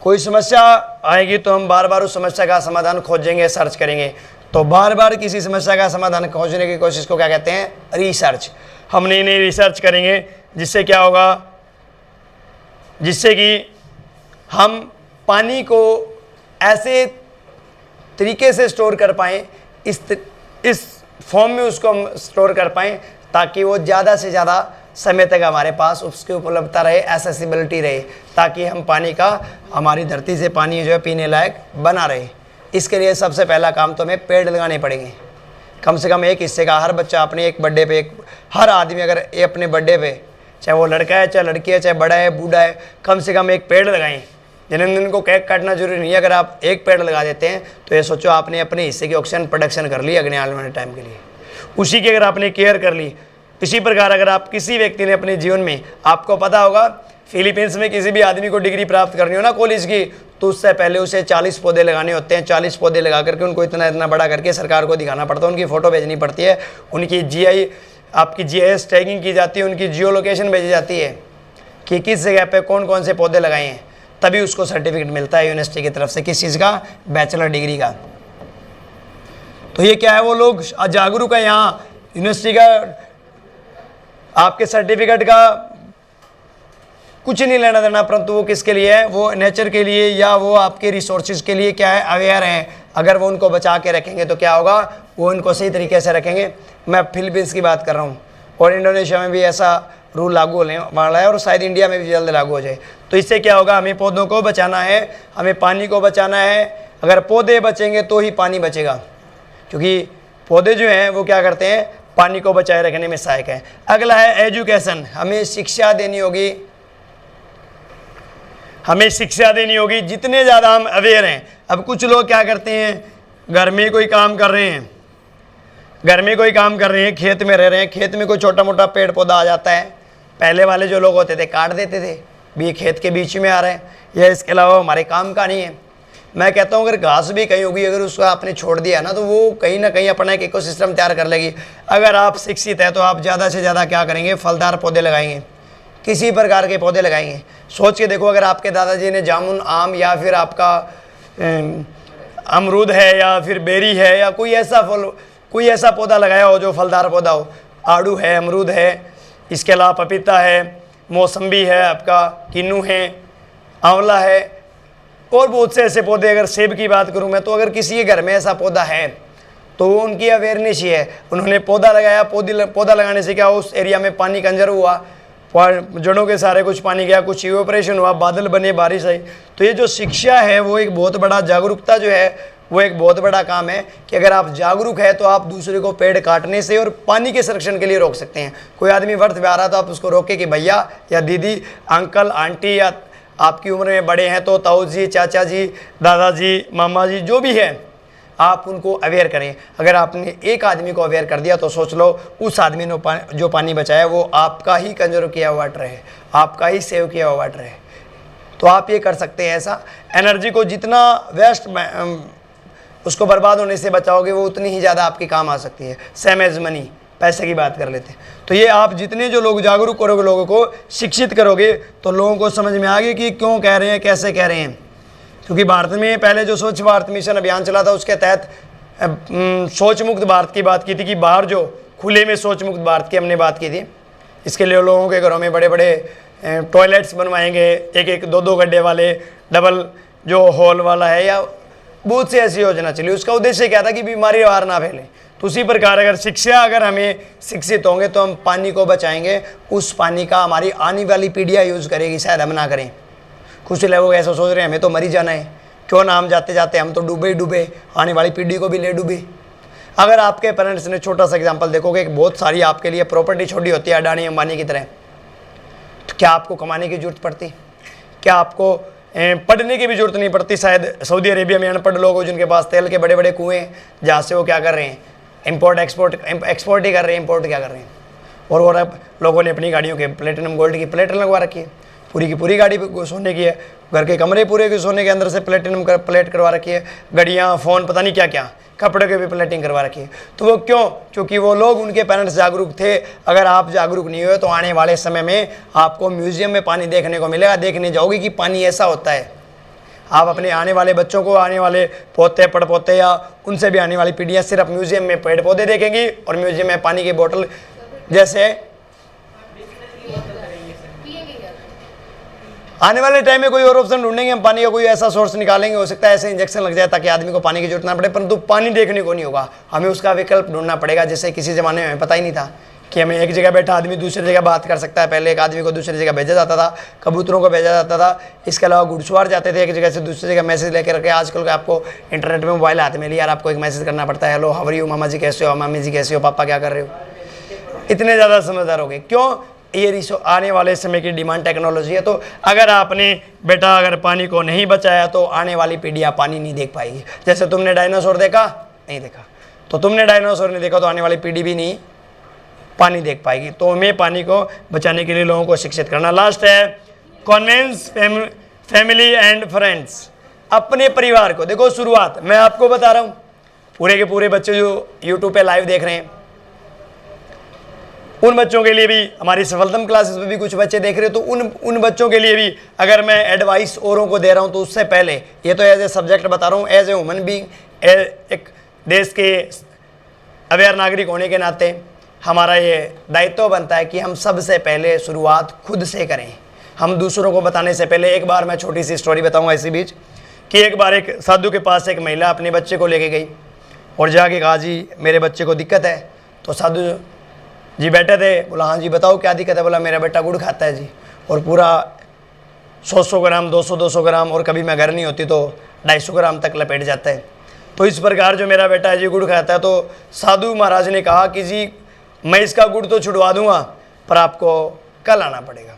Speaker 1: कोई समस्या आएगी तो हम बार बार उस समस्या का समाधान खोजेंगे, सर्च करेंगे। तो बार बार किसी समस्या का समाधान खोजने की कोशिश को क्या कहते हैं, रिसर्च। हम नई नई रिसर्च करेंगे, जिससे क्या होगा, जिससे कि हम पानी को ऐसे तरीके से स्टोर कर पाएँ, इस फॉर्म में उसको हम स्टोर कर पाएँ ताकि वो ज़्यादा से ज़्यादा समय तक हमारे पास उसकी उपलब्धता रहे, एसेसिबिलिटी रहे, ताकि हम पानी का, हमारी धरती से पानी जो है पीने लायक बना रहे। इसके लिए सबसे पहला काम तो हमें पेड़ लगाने पड़ेंगे। कम से कम एक हिस्से का हर बच्चा अपने एक बर्थडे पे, हर आदमी अगर ये अपने बर्थडे पे चाहे वो लड़का है, चाहे लड़की है, चाहे बड़ा है, बूढ़ा है, कम से कम एक पेड़ लगाएं। जन्मदिन को केक काटना जरूरी नहीं है, अगर आप एक पेड़ लगा देते हैं तो ये सोचो आपने अपने हिस्से की ऑक्सीजन प्रोडक्शन कर ली अगले आने वाले टाइम के लिए, उसी की अगर आपने केयर कर ली। इसी प्रकार अगर आप किसी व्यक्ति ने अपने जीवन में, आपको पता होगा फिलीपींस में किसी भी आदमी को डिग्री प्राप्त करनी हो ना कॉलेज की, तो उससे पहले उसे 40 पौधे लगाने होते हैं। 40 पौधे लगा करके उनको इतना बड़ा करके सरकार को दिखाना पड़ता है, उनकी फ़ोटो भेजनी पड़ती है, उनकी आपकी GIS टैगिंग की जाती है, उनकी जियो लोकेशन भेजी जाती है कि किस जगह पे कौन कौन से पौधे लगाए हैं, तभी उसको सर्टिफिकेट मिलता है यूनिवर्सिटी की तरफ से, किस चीज़ का, बैचलर डिग्री का। तो ये क्या है, वो लोग जागरूक है। यहाँ यूनिवर्सिटी का आपके सर्टिफिकेट का कुछ नहीं लेना देना, परंतु वो किसके लिए है, वो नेचर के लिए या वो आपके रिसोर्सेज के लिए क्या है, अवेयर हैं। अगर वो उनको बचा के रखेंगे तो क्या होगा, वो उनको सही तरीके से रखेंगे। मैं फिलीपींस की बात कर रहा हूँ, और इंडोनेशिया में भी ऐसा रूल लागू होने वाला है, और शायद इंडिया में भी जल्द लागू हो जाए। तो इससे क्या होगा, हमें पौधों को बचाना है, हमें पानी को बचाना है। अगर पौधे बचेंगे तो ही पानी बचेगा, क्योंकि पौधे जो हैं वो क्या करते हैं, पानी को बचाए रखने में सहायक है। अगला है एजुकेशन, हमें शिक्षा देनी होगी, हमें शिक्षा देनी होगी। जितने ज़्यादा हम अवेयर हैं, अब कुछ लोग क्या करते हैं, घर में कोई काम कर रहे हैं, खेत में रह रहे हैं, खेत में कोई छोटा मोटा पेड़ पौधा आ जाता है, पहले वाले जो लोग होते थे काट देते थे, भी खेत के बीच में आ रहे हैं, या इसके अलावा हमारे काम का नहीं है। मैं कहता हूँ अगर घास भी कहीं होगी, अगर उसको आपने छोड़ दिया ना, तो वो कहीं ना कहीं अपना एक इकोसिस्टम तैयार कर लेगी। अगर आप शिक्षित हैं तो आप ज़्यादा से ज़्यादा क्या करेंगे, फलदार पौधे लगाएंगे, किसी प्रकार के पौधे लगाएंगे। सोच के देखो, अगर आपके दादाजी ने जामुन, आम, या फिर आपका अमरूद है, या फिर बेरी है, या कोई ऐसा पौधा लगाया हो जो फलदार पौधा हो, आड़ू है, अमरूद है, इसके अलावा पपीता है, मौसम्बी है, आपका किन्नू है, आंवला है, और बहुत से ऐसे पौधे। अगर सेब की बात करूं मैं, तो अगर किसी के घर में ऐसा पौधा है तो वो उनकी अवेयरनेस ही है, उन्होंने पौधा लगाया, पौधा लगाने से क्या हो, उस एरिया में पानी कंजर्व हुआ, जड़ों के सारे कुछ पानी गया, कुछ इवेपोरेशन हुआ, बादल बने, बारिश आई। तो ये जो शिक्षा है वो एक बहुत बड़ा, जागरूकता जो है वो एक बहुत बड़ा काम है, कि अगर आप जागरूक है तो आप दूसरे को पेड़ काटने से और पानी के संरक्षण के लिए रोक सकते हैं। कोई आदमी व्रत में आ रहा तो आप उसको रोके कि भैया या दीदी, अंकल, आंटी, या आपकी उम्र में बड़े हैं तो ताऊ जी, चाचा जी, दादाजी, मामा जी, जो भी है, आप उनको अवेयर करें। अगर आपने एक आदमी को अवेयर कर दिया तो सोच लो उस आदमी ने जो पानी बचाया वो आपका ही कंजर्व किया हुआ वाटर है, आपका ही सेव किया हुआ वाटर है। तो आप ये कर सकते हैं ऐसा। एनर्जी को जितना वेस्ट उसको बर्बाद होने से बचाओगे, वो उतनी ही ज़्यादा आपके काम आ सकती है। सेम एज मनी, पैसे की बात कर लेते हैं। तो ये आप जितने जो लोग जागरूक करोगे, लोगों को शिक्षित करोगे, तो लोगों को समझ में आ गई कि क्यों कह रहे हैं, कैसे कह रहे हैं। क्योंकि भारत में पहले जो स्वच्छ भारत मिशन अभियान चला था, उसके तहत शौच मुक्त भारत की बात की थी, कि बाहर जो खुले में शौच मुक्त भारत की हमने बात की थी। इसके लिए लोगों के घरों में बड़े बड़े टॉयलेट्स बनवाएंगे, एक 2-2 गड्ढे वाले, डबल जो हॉल वाला है, या बहुत सी ऐसी योजना चली। उसका उद्देश्य क्या था कि बीमारी बाहर ना फैले। तो उसी प्रकार अगर हमें शिक्षित होंगे तो हम पानी को बचाएंगे, उस पानी का हमारी आने वाली पीढ़ियाँ यूज़ करेगी, शायद हम ना करें। कुछ लोग ऐसा सोच रहे हैं हमें तो मर ही जाना है, क्यों ना हम जाते जाते हम तो डूबे ही डूबे, आने वाली पीढ़ी को भी ले डूबे। अगर आपके पेरेंट्स ने, छोटा सा एग्जांपल देखोगे, बहुत सारी आपके लिए प्रॉपर्टी छोटी होती है अडानी अंबानी की तरह, तो क्या आपको कमाने की जरूरत पड़ती, क्या आपको पढ़ने की भी जरूरत नहीं पड़ती। शायद सऊदी अरेबिया में अनपढ़ लोग हो जिनके पास तेल के बड़े बड़े कुएँ, जहाँ से वो क्या कर रहे हैं, एक्सपोर्ट ही कर रहे हैं, इम्पोर्ट क्या कर रहे हैं। और लोगों ने अपनी गाड़ियों के प्लेटिनम गोल्ड की प्लेट लगवा रखी है, पूरी की पूरी गाड़ी सोने की है, घर के कमरे पूरे के सोने के अंदर से प्लेटिनम प्लेट करवा रखी है, घड़ियाँ, फ़ोन, पता नहीं क्या क्या, कपड़े के भी प्लेटिंग करवा रखी है। तो वो क्यों? क्योंकि वो लोग, उनके पेरेंट्स जागरूक थे। अगर आप जागरूक नहीं हुए तो आने वाले समय में आपको म्यूजियम में पानी देखने को मिलेगा, देखने जाओगे कि पानी ऐसा होता है। आप अपने आने वाले बच्चों को, आने वाले पोते पड़पोते या उनसे भी आने वाली पीढ़ियाँ सिर्फ म्यूजियम में पेड़ पौधे देखेंगी और म्यूजियम में पानी की बोतल। जैसे आने वाले टाइम में कोई और ऑप्शन ढूंढेंगे, हम पानी का कोई ऐसा सोर्स निकालेंगे, हो सकता है ऐसे इंजेक्शन लग जाए ताकि आदमी को पानी की जरूरत ना पड़े, परंतु पानी देखने को नहीं होगा, हमें उसका विकल्प ढूंढना पड़ेगा। जैसे किसी ज़माने में हमें पता ही नहीं था कि हमें एक जगह बैठा आदमी दूसरी जगह बात कर सकता है। पहले एक आदमी को दूसरी जगह भेजा जाता था, कबूतरों को भेजा जाता था, इसके अलावा घुड़सवार जाते थे एक जगह से दूसरी जगह मैसेज लेकर रखे। आजकल का आपको इंटरनेट में मोबाइल हाथ में लिया, यार आपको एक मैसेज करना पड़ता है, हेलो हाउ आर यू, मामा जी कैसे हो, मामी जी कैसे हो, पापा क्या कर रहे हो। इतने ज़्यादा समझदार हो गए। क्यों? ये आने वाले समय की डिमांड टेक्नोलॉजी है। तो अगर आपने बेटा अगर पानी को नहीं बचाया तो आने वाली पीढ़ियाँ पानी नहीं देख पाएगी। जैसे तुमने डायनासोर देखा, नहीं देखा, तो तुमने डायनासोर नहीं देखा तो आने वाली पीढ़ी भी नहीं पानी देख पाएगी। तो हमें पानी को बचाने के लिए लोगों को शिक्षित करना। लास्ट है कॉन्वेंस फैमिली एंड फ्रेंड्स। अपने परिवार को देखो, शुरुआत मैं आपको बता रहा हूँ, पूरे के पूरे बच्चे जो यूट्यूब पे लाइव देख रहे हैं उन बच्चों के लिए भी, हमारी सफलतम क्लासेस में भी कुछ बच्चे देख रहे हो, तो उन बच्चों के लिए भी अगर मैं एडवाइस औरों को दे रहा हूं तो उससे पहले ये तो एज ए सब्जेक्ट बता रहा हूं, एज ए ह्यूमन बीइंग, एक देश के अवेयर नागरिक होने के नाते हमारा ये दायित्व बनता है कि हम सबसे पहले शुरुआत खुद से करें। हम दूसरों को बताने से पहले, एक बार मैं छोटी सी स्टोरी बताऊँगा इसी बीच, कि एक बार एक साधु के पास एक महिला अपने बच्चे को लेके गई और जाके कहा जी मेरे बच्चे को दिक्कत है। तो साधु जी बैठे थे, बोला हाँ जी बताओ क्या दिक्कत है। बोला मेरा बेटा गुड़ खाता है जी, और पूरा 100 ग्राम 200 ग्राम, और कभी मैं घर नहीं होती तो 250 ग्राम तक लपेट जाता है। तो इस प्रकार जो मेरा बेटा है जी गुड़ खाता है। तो साधु महाराज ने कहा कि जी मैं इसका गुड़ तो छुड़वा दूंगा पर आपको कल आना पड़ेगा।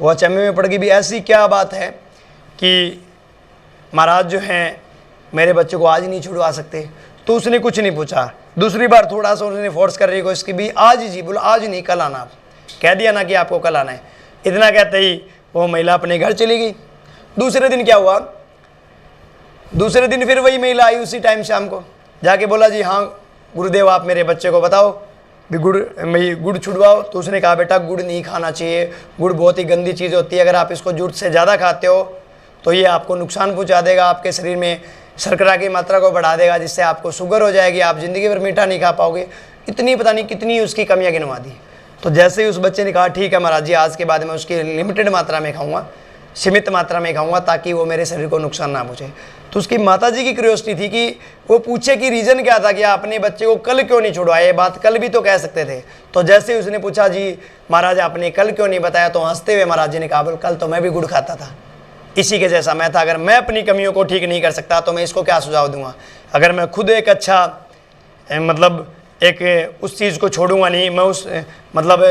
Speaker 1: वो अचंभे में पड़ गई, भी ऐसी क्या बात है कि महाराज जो हैं मेरे बच्चे को आज नहीं छुड़वा सकते। तो उसने कुछ नहीं पूछा, दूसरी बार थोड़ा सा उसने फोर्स कर रही कोशिश की, भी आज जी। बोला आज नहीं कल आना, आप कह दिया ना कि आपको कल आना है। इतना कहते ही वो महिला अपने घर चली गई। दूसरे दिन क्या हुआ, दूसरे दिन फिर वही महिला आई उसी टाइम शाम को, जाके बोला जी हाँ गुरुदेव आप मेरे बच्चे को बताओ भी गुड़ छुड़वाओ। तो उसने कहा बेटा गुड़ नहीं खाना चाहिए, गुड़ बहुत ही गंदी चीज़ होती है, अगर आप इसको जरूरत से ज़्यादा खाते हो तो ये आपको नुकसान पहुंचा देगा, आपके शरीर में शर्करा की मात्रा को बढ़ा देगा, जिससे आपको शुगर हो जाएगी, आप ज़िंदगी भर मीठा नहीं खा पाओगे। इतनी पता नहीं कितनी उसकी कमियां गिनवा दी। तो जैसे ही उस बच्चे ने कहा ठीक है महाराज जी आज के बाद मैं उसकी लिमिटेड मात्रा में खाऊंगा, सीमित मात्रा में खाऊंगा ताकि वो मेरे शरीर को नुकसान ना पहुँचे। तो उसकी माता जी की क्यूरियोसिटी थी कि वो पूछे कि रीज़न क्या था कि आपने बच्चे को कल क्यों नहीं छुड़वाया, ये बात कल भी तो कह सकते थे। तो जैसे ही उसने पूछा जी महाराज आपने कल क्यों नहीं बताया, तो हंसते हुए महाराज जी ने कहा कल तो मैं भी गुड़ खाता था, इसी के जैसा मैं था। अगर मैं अपनी कमियों को ठीक नहीं कर सकता तो मैं इसको क्या सुझाव दूंगा। अगर मैं खुद एक अच्छा मतलब एक उस चीज़ को छोड़ूंगा नहीं, मैं उस मतलब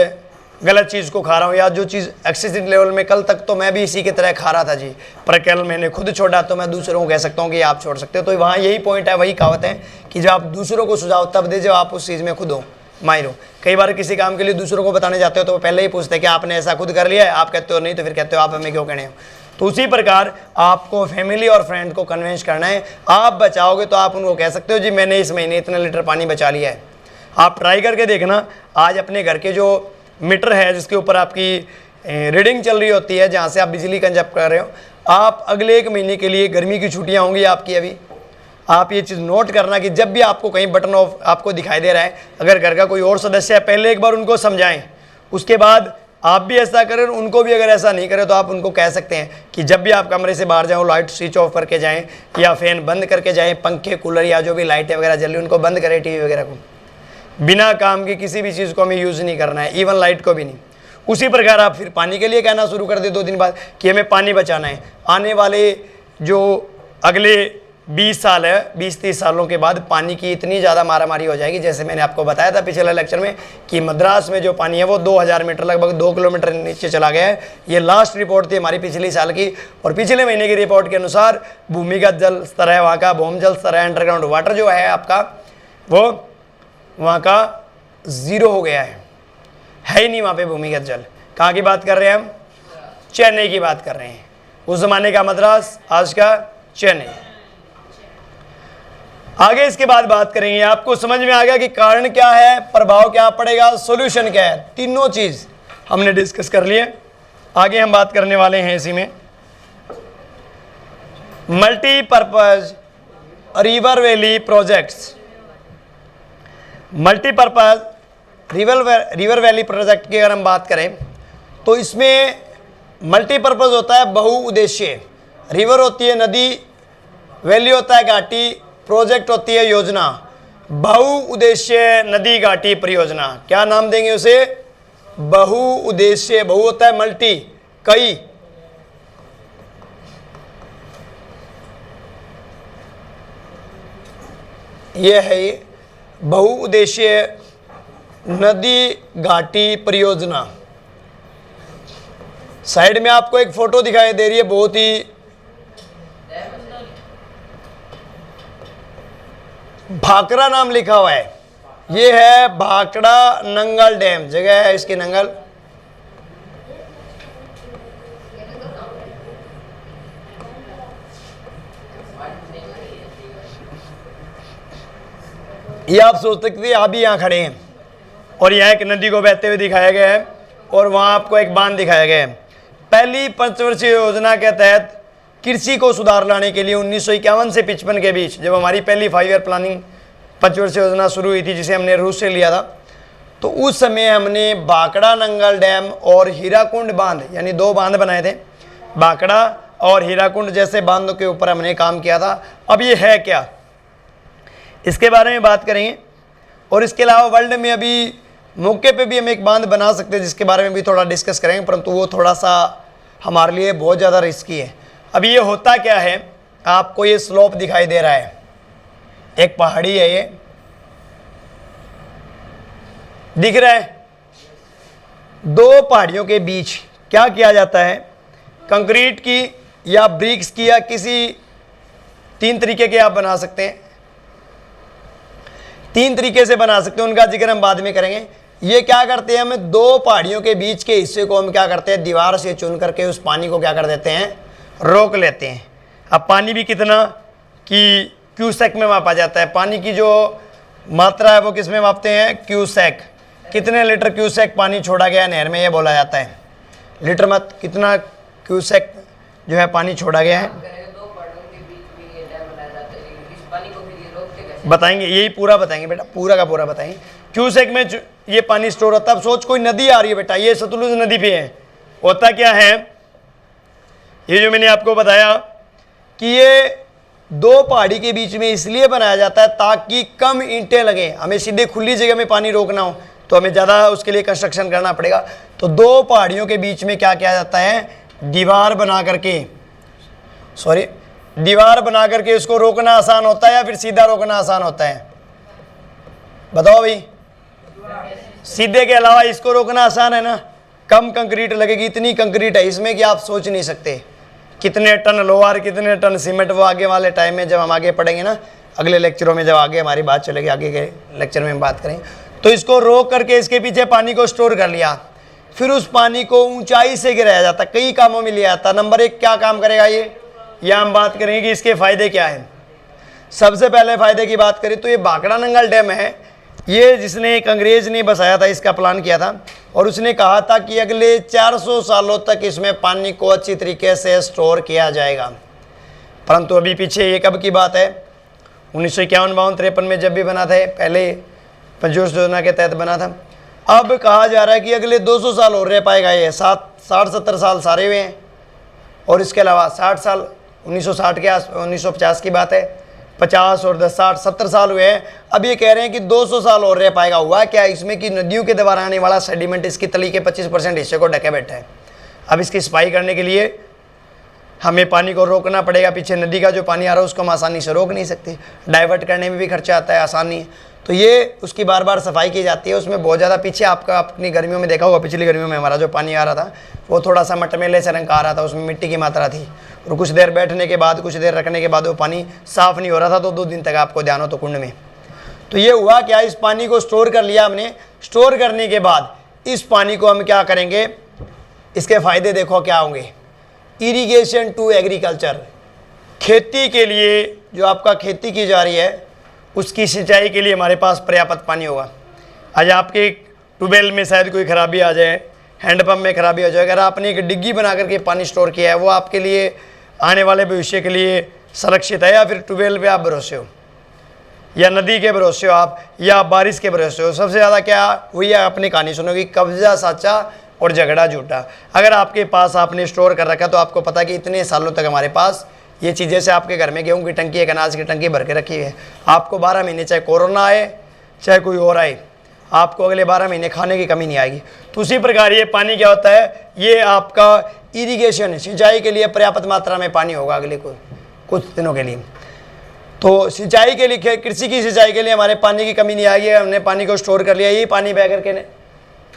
Speaker 1: गलत चीज़ को खा रहा हूँ, या जो चीज़ एक्सेसिव लेवल में कल तक तो मैं भी इसी की तरह खा रहा था जी, पर कल मैंने खुद छोड़ा तो मैं दूसरों को कह सकता हूँ कि आप छोड़ सकते हो। तो वहाँ यही पॉइंट है, वही कहावत है कि जब आप दूसरों को सुझाव तब दे जब आप उस चीज़ में खुद हो माहिर हो। कई बार किसी काम के लिए दूसरों को बताने जाते हो तो वो पहले ही पूछते हैं कि आपने ऐसा खुद कर लिया है, आप कहते हो नहीं, तो फिर कहते हो आप हमें क्यों कहने हो। तो उसी प्रकार आपको फैमिली और फ्रेंड को कन्विंस करना है। आप बचाओगे तो आप उनको कह सकते हो जी मैंने इस महीने इतने लीटर पानी बचा लिया है। आप ट्राई करके देखना, आज अपने घर के जो मीटर है जिसके ऊपर आपकी रीडिंग चल रही होती है, जहाँ से आप बिजली कंजप्ट कर रहे हो, आप अगले 1 महीने के लिए, गर्मी की छुट्टियाँ होंगी आपकी अभी, आप ये चीज़ नोट करना कि जब भी आपको कहीं बटन ऑफ आपको दिखाई दे रहा है, अगर घर का कोई और सदस्य है पहले एक बार उनको समझाएं, उसके बाद आप भी ऐसा करें, उनको भी अगर ऐसा नहीं करें तो आप उनको कह सकते हैं कि जब भी आप कमरे से बाहर जाओ लाइट स्विच ऑफ करके जाएं या फैन बंद करके जाएं, पंखे कूलर या जो भी लाइटें वगैरह जल रही उनको बंद करें, टीवी वगैरह को, बिना काम की किसी भी चीज़ को हमें यूज़ नहीं करना है, इवन लाइट को भी नहीं। उसी प्रकार आप फिर पानी के लिए कहना शुरू कर दे 2 दिन बाद कि हमें पानी बचाना है। आने वाले जो अगले 20 साल है, 20-30 सालों के बाद पानी की इतनी ज़्यादा मारामारी हो जाएगी, जैसे मैंने आपको बताया था पिछले लेक्चर में कि मद्रास में जो पानी है वो 2000 मीटर लगभग 2 किलोमीटर नीचे चला गया है। ये लास्ट रिपोर्ट थी हमारी पिछले साल की, और पिछले महीने की रिपोर्ट के अनुसार भूमिगत जल स्तर है वहाँ का, भूम जल स्तर है, अंडरग्राउंड वाटर जो है आपका वो वहाँ का 0 हो गया है ही नहीं वहाँ पे भूमिगत जल। कहाँ की बात कर रहे हैं हम? चेन्नई की बात कर रहे हैं। उस ज़माने का मद्रास, आज का चेन्नई। आगे इसके बाद बात करेंगे। आपको समझ में आ गया कि कारण क्या है, प्रभाव क्या पड़ेगा, सॉल्यूशन क्या है, तीनों चीज़ हमने डिस्कस कर लिए। आगे हम बात करने वाले हैं इसी में multipurpose river valley projects. Multipurpose river valley project की अगर हम बात करें तो इसमें मल्टीपर्पज होता है बहुउद्देश्य। रिवर होती है नदी, वैली होता है घाटी, प्रोजेक्ट होती है योजना। बहुउद्देश्य नदी घाटी परियोजना, क्या नाम देंगे उसे? बहुउद्देश्य। बहु होता है मल्टी, कई, ये है ये बहुउद्देश्य नदी घाटी परियोजना। साइड में आपको एक फोटो दिखाई दे रही है, बहुत ही भाकड़ा नाम लिखा हुआ है। ये है भाकड़ा नंगल डैम, जगह है इसकी नंगल। ये आप सोच सकते थे आप भी यहाँ खड़े हैं और यहाँ एक नदी को बहते हुए दिखाया गया है और वहाँ आपको एक बांध दिखाया गया है। पहली पंचवर्षीय योजना के तहत कृषि को सुधार लाने के लिए 1951 से 55 के बीच, जब हमारी पहली 5 ईयर प्लानिंग पंचवर्षीय योजना शुरू हुई थी, जिसे हमने रूस से लिया था, तो उस समय हमने भाकड़ा नंगल डैम और हीराकुंड बांध, यानी 2 बांध बनाए थे। भाकड़ा और हीराकुंड जैसे बांधों के ऊपर हमने काम किया था। अब ये है क्या, इसके बारे में बात करेंगे। और इसके अलावा वर्ल्ड में अभी मौके पे भी हम एक बांध बना सकते हैं, जिसके बारे में भी थोड़ा डिस्कस करेंगे, परंतु वो थोड़ा सा हमारे लिए बहुत ज़्यादा रिस्की है। अभी ये होता क्या है, आपको ये स्लोप दिखाई दे रहा है, एक पहाड़ी है, ये दिख रहा है। 2 पहाड़ियों के बीच क्या किया जाता है, कंक्रीट की या ब्रिक्स की या किसी 3 तरीके के आप बना सकते हैं, 3 तरीके से बना सकते हैं, उनका जिक्र हम बाद में करेंगे। ये क्या करते हैं, हम 2 पहाड़ियों के बीच के हिस्से को हम क्या करते हैं, दीवार से चुन करके उस पानी को क्या कर देते हैं, रोक लेते हैं। अब पानी भी कितना कि क्यूसेक में मापा जाता है, पानी की जो मात्रा है वो किस में मापते हैं, क्यूसेक। कितने लीटर क्यूसेक पानी छोड़ा गया नहर में, ये बोला जाता है, लीटर मत, कितना क्यूसेक जो है पानी छोड़ा गया है, बताएंगे, यही पूरा बताएंगे बेटा, पूरा का पूरा बताएंगे। क्यूसेक में ये पानी स्टोर होता है। अब सोच कोई नदी आ रही है बेटा, ये सतलुज नदी पे है, होता क्या है, ये जो मैंने आपको बताया कि ये 2 पहाड़ी के बीच में इसलिए बनाया जाता है ताकि कम ईंटें लगे, हमें सीधे खुली जगह में पानी रोकना हो तो हमें ज़्यादा उसके लिए कंस्ट्रक्शन करना पड़ेगा। तो 2 पहाड़ियों के बीच में क्या किया जाता है, दीवार बना करके, दीवार बना करके उसको रोकना आसान होता है या फिर सीधा रोकना आसान होता है, बताओ भाई। सीधे के अलावा इसको रोकना आसान है ना, कम कंक्रीट लगेगी, इतनी कंक्रीट है इसमें कि आप सोच नहीं सकते कितने टन लोहार, कितने टन सीमेंट, वो आगे वाले टाइम में जब हम आगे पढ़ेंगे ना, अगले लेक्चरों में जब आगे हमारी बात चलेगी, आगे के लेक्चर में हम बात करेंगे। तो इसको रोक करके इसके पीछे पानी को स्टोर कर लिया, फिर उस पानी को ऊंचाई से गिराया जाता, कई कामों में लिया जाता। नंबर 1 क्या काम करेगा ये, या हम बात करेंगे कि इसके फ़ायदे क्या हैं। सबसे पहले फ़ायदे की बात करें तो ये भाकड़ा नंगल डैम है, ये जिसने एक अंग्रेज ने बसाया था, इसका प्लान किया था और उसने कहा था कि अगले 400 सालों तक इसमें पानी को अच्छी तरीके से स्टोर किया जाएगा। परंतु अभी पीछे ये कब की बात है, 1951-52-53 में जब भी बना था, पहले पंचवर्षीय योजना के तहत बना था। अब कहा जा रहा है कि अगले 200 साल और रह पाएगा ये, 60-70 साल सारे हुए हैं और इसके अलावा 60 साल 1960 के 1950 की बात है, 50 और 10 60 70 साल हुए हैं। अब ये कह रहे हैं कि 200 साल और रह पाएगा। हुआ क्या इसमें कि नदियों के द्वारा आने वाला सेडिमेंट इसकी तली के 25% हिस्से को ढके बैठा है। अब इसकी सफाई करने के लिए हमें पानी को रोकना पड़ेगा, पीछे नदी का जो पानी आ रहा है उसको हम आसानी से रोक नहीं सकते, डाइवर्ट करने में भी खर्चा आता है, आसानी है। तो ये उसकी बार बार सफाई की जाती है, उसमें बहुत ज़्यादा पीछे आपका अपनी गर्मियों में देखा होगा, पिछली गर्मियों में हमारा जो पानी आ रहा था वो थोड़ा सा मटमेले से रंग का आ रहा था, उसमें मिट्टी की मात्रा थी और कुछ देर बैठने के बाद, कुछ देर रखने के बाद वो पानी साफ़ नहीं हो रहा था, तो 2 दिन तक आपको ध्यान हो तो कुंड में। तो ये हुआ क्या, इस पानी को स्टोर कर लिया हमने। स्टोर करने के बाद इस पानी को हम क्या करेंगे, इसके फ़ायदे देखो क्या होंगे। इरिगेशन टू एग्रीकल्चर, खेती के लिए जो आपका खेती की जा रही है उसकी सिंचाई के लिए हमारे पास पर्याप्त पानी होगा। आज आपके ट्यूबवेल में शायद कोई ख़राबी आ जाए, हैंडपम्प में ख़राबी हो जाए, अगर आपने एक डिग्गी बना करके पानी स्टोर किया है वो आपके लिए आने वाले भविष्य के लिए सुरक्षित है, या फिर ट्यूबवेल पे आप भरोसे हो या नदी के भरोसे हो आप, या बारिश के भरोसे हो। सबसे ज़्यादा क्या हुई है, अपनी कहानी सुनोगी, कब्जा साचा और झगड़ा झूठा। अगर आपके पास आपने स्टोर कर रखा तो आपको पता कि इतने सालों तक हमारे पास ये चीज़ें से आपके घर में गेहूं की टंकी, एक अनाज की टंकी भर के रखी है, आपको 12 महीने चाहे कोरोना आए चाहे कोई और आए, आपको अगले 12 महीने खाने की कमी नहीं आएगी। तो उसी प्रकार ये पानी क्या होता है, ये आपका इरिगेशन, सिंचाई के लिए पर्याप्त मात्रा में पानी होगा अगले कुछ दिनों के लिए। तो सिंचाई के लिए, कृषि की सिंचाई के लिए हमारे पानी की कमी नहीं आएगी, हमने पानी को स्टोर कर लिया। यही पानी बह करके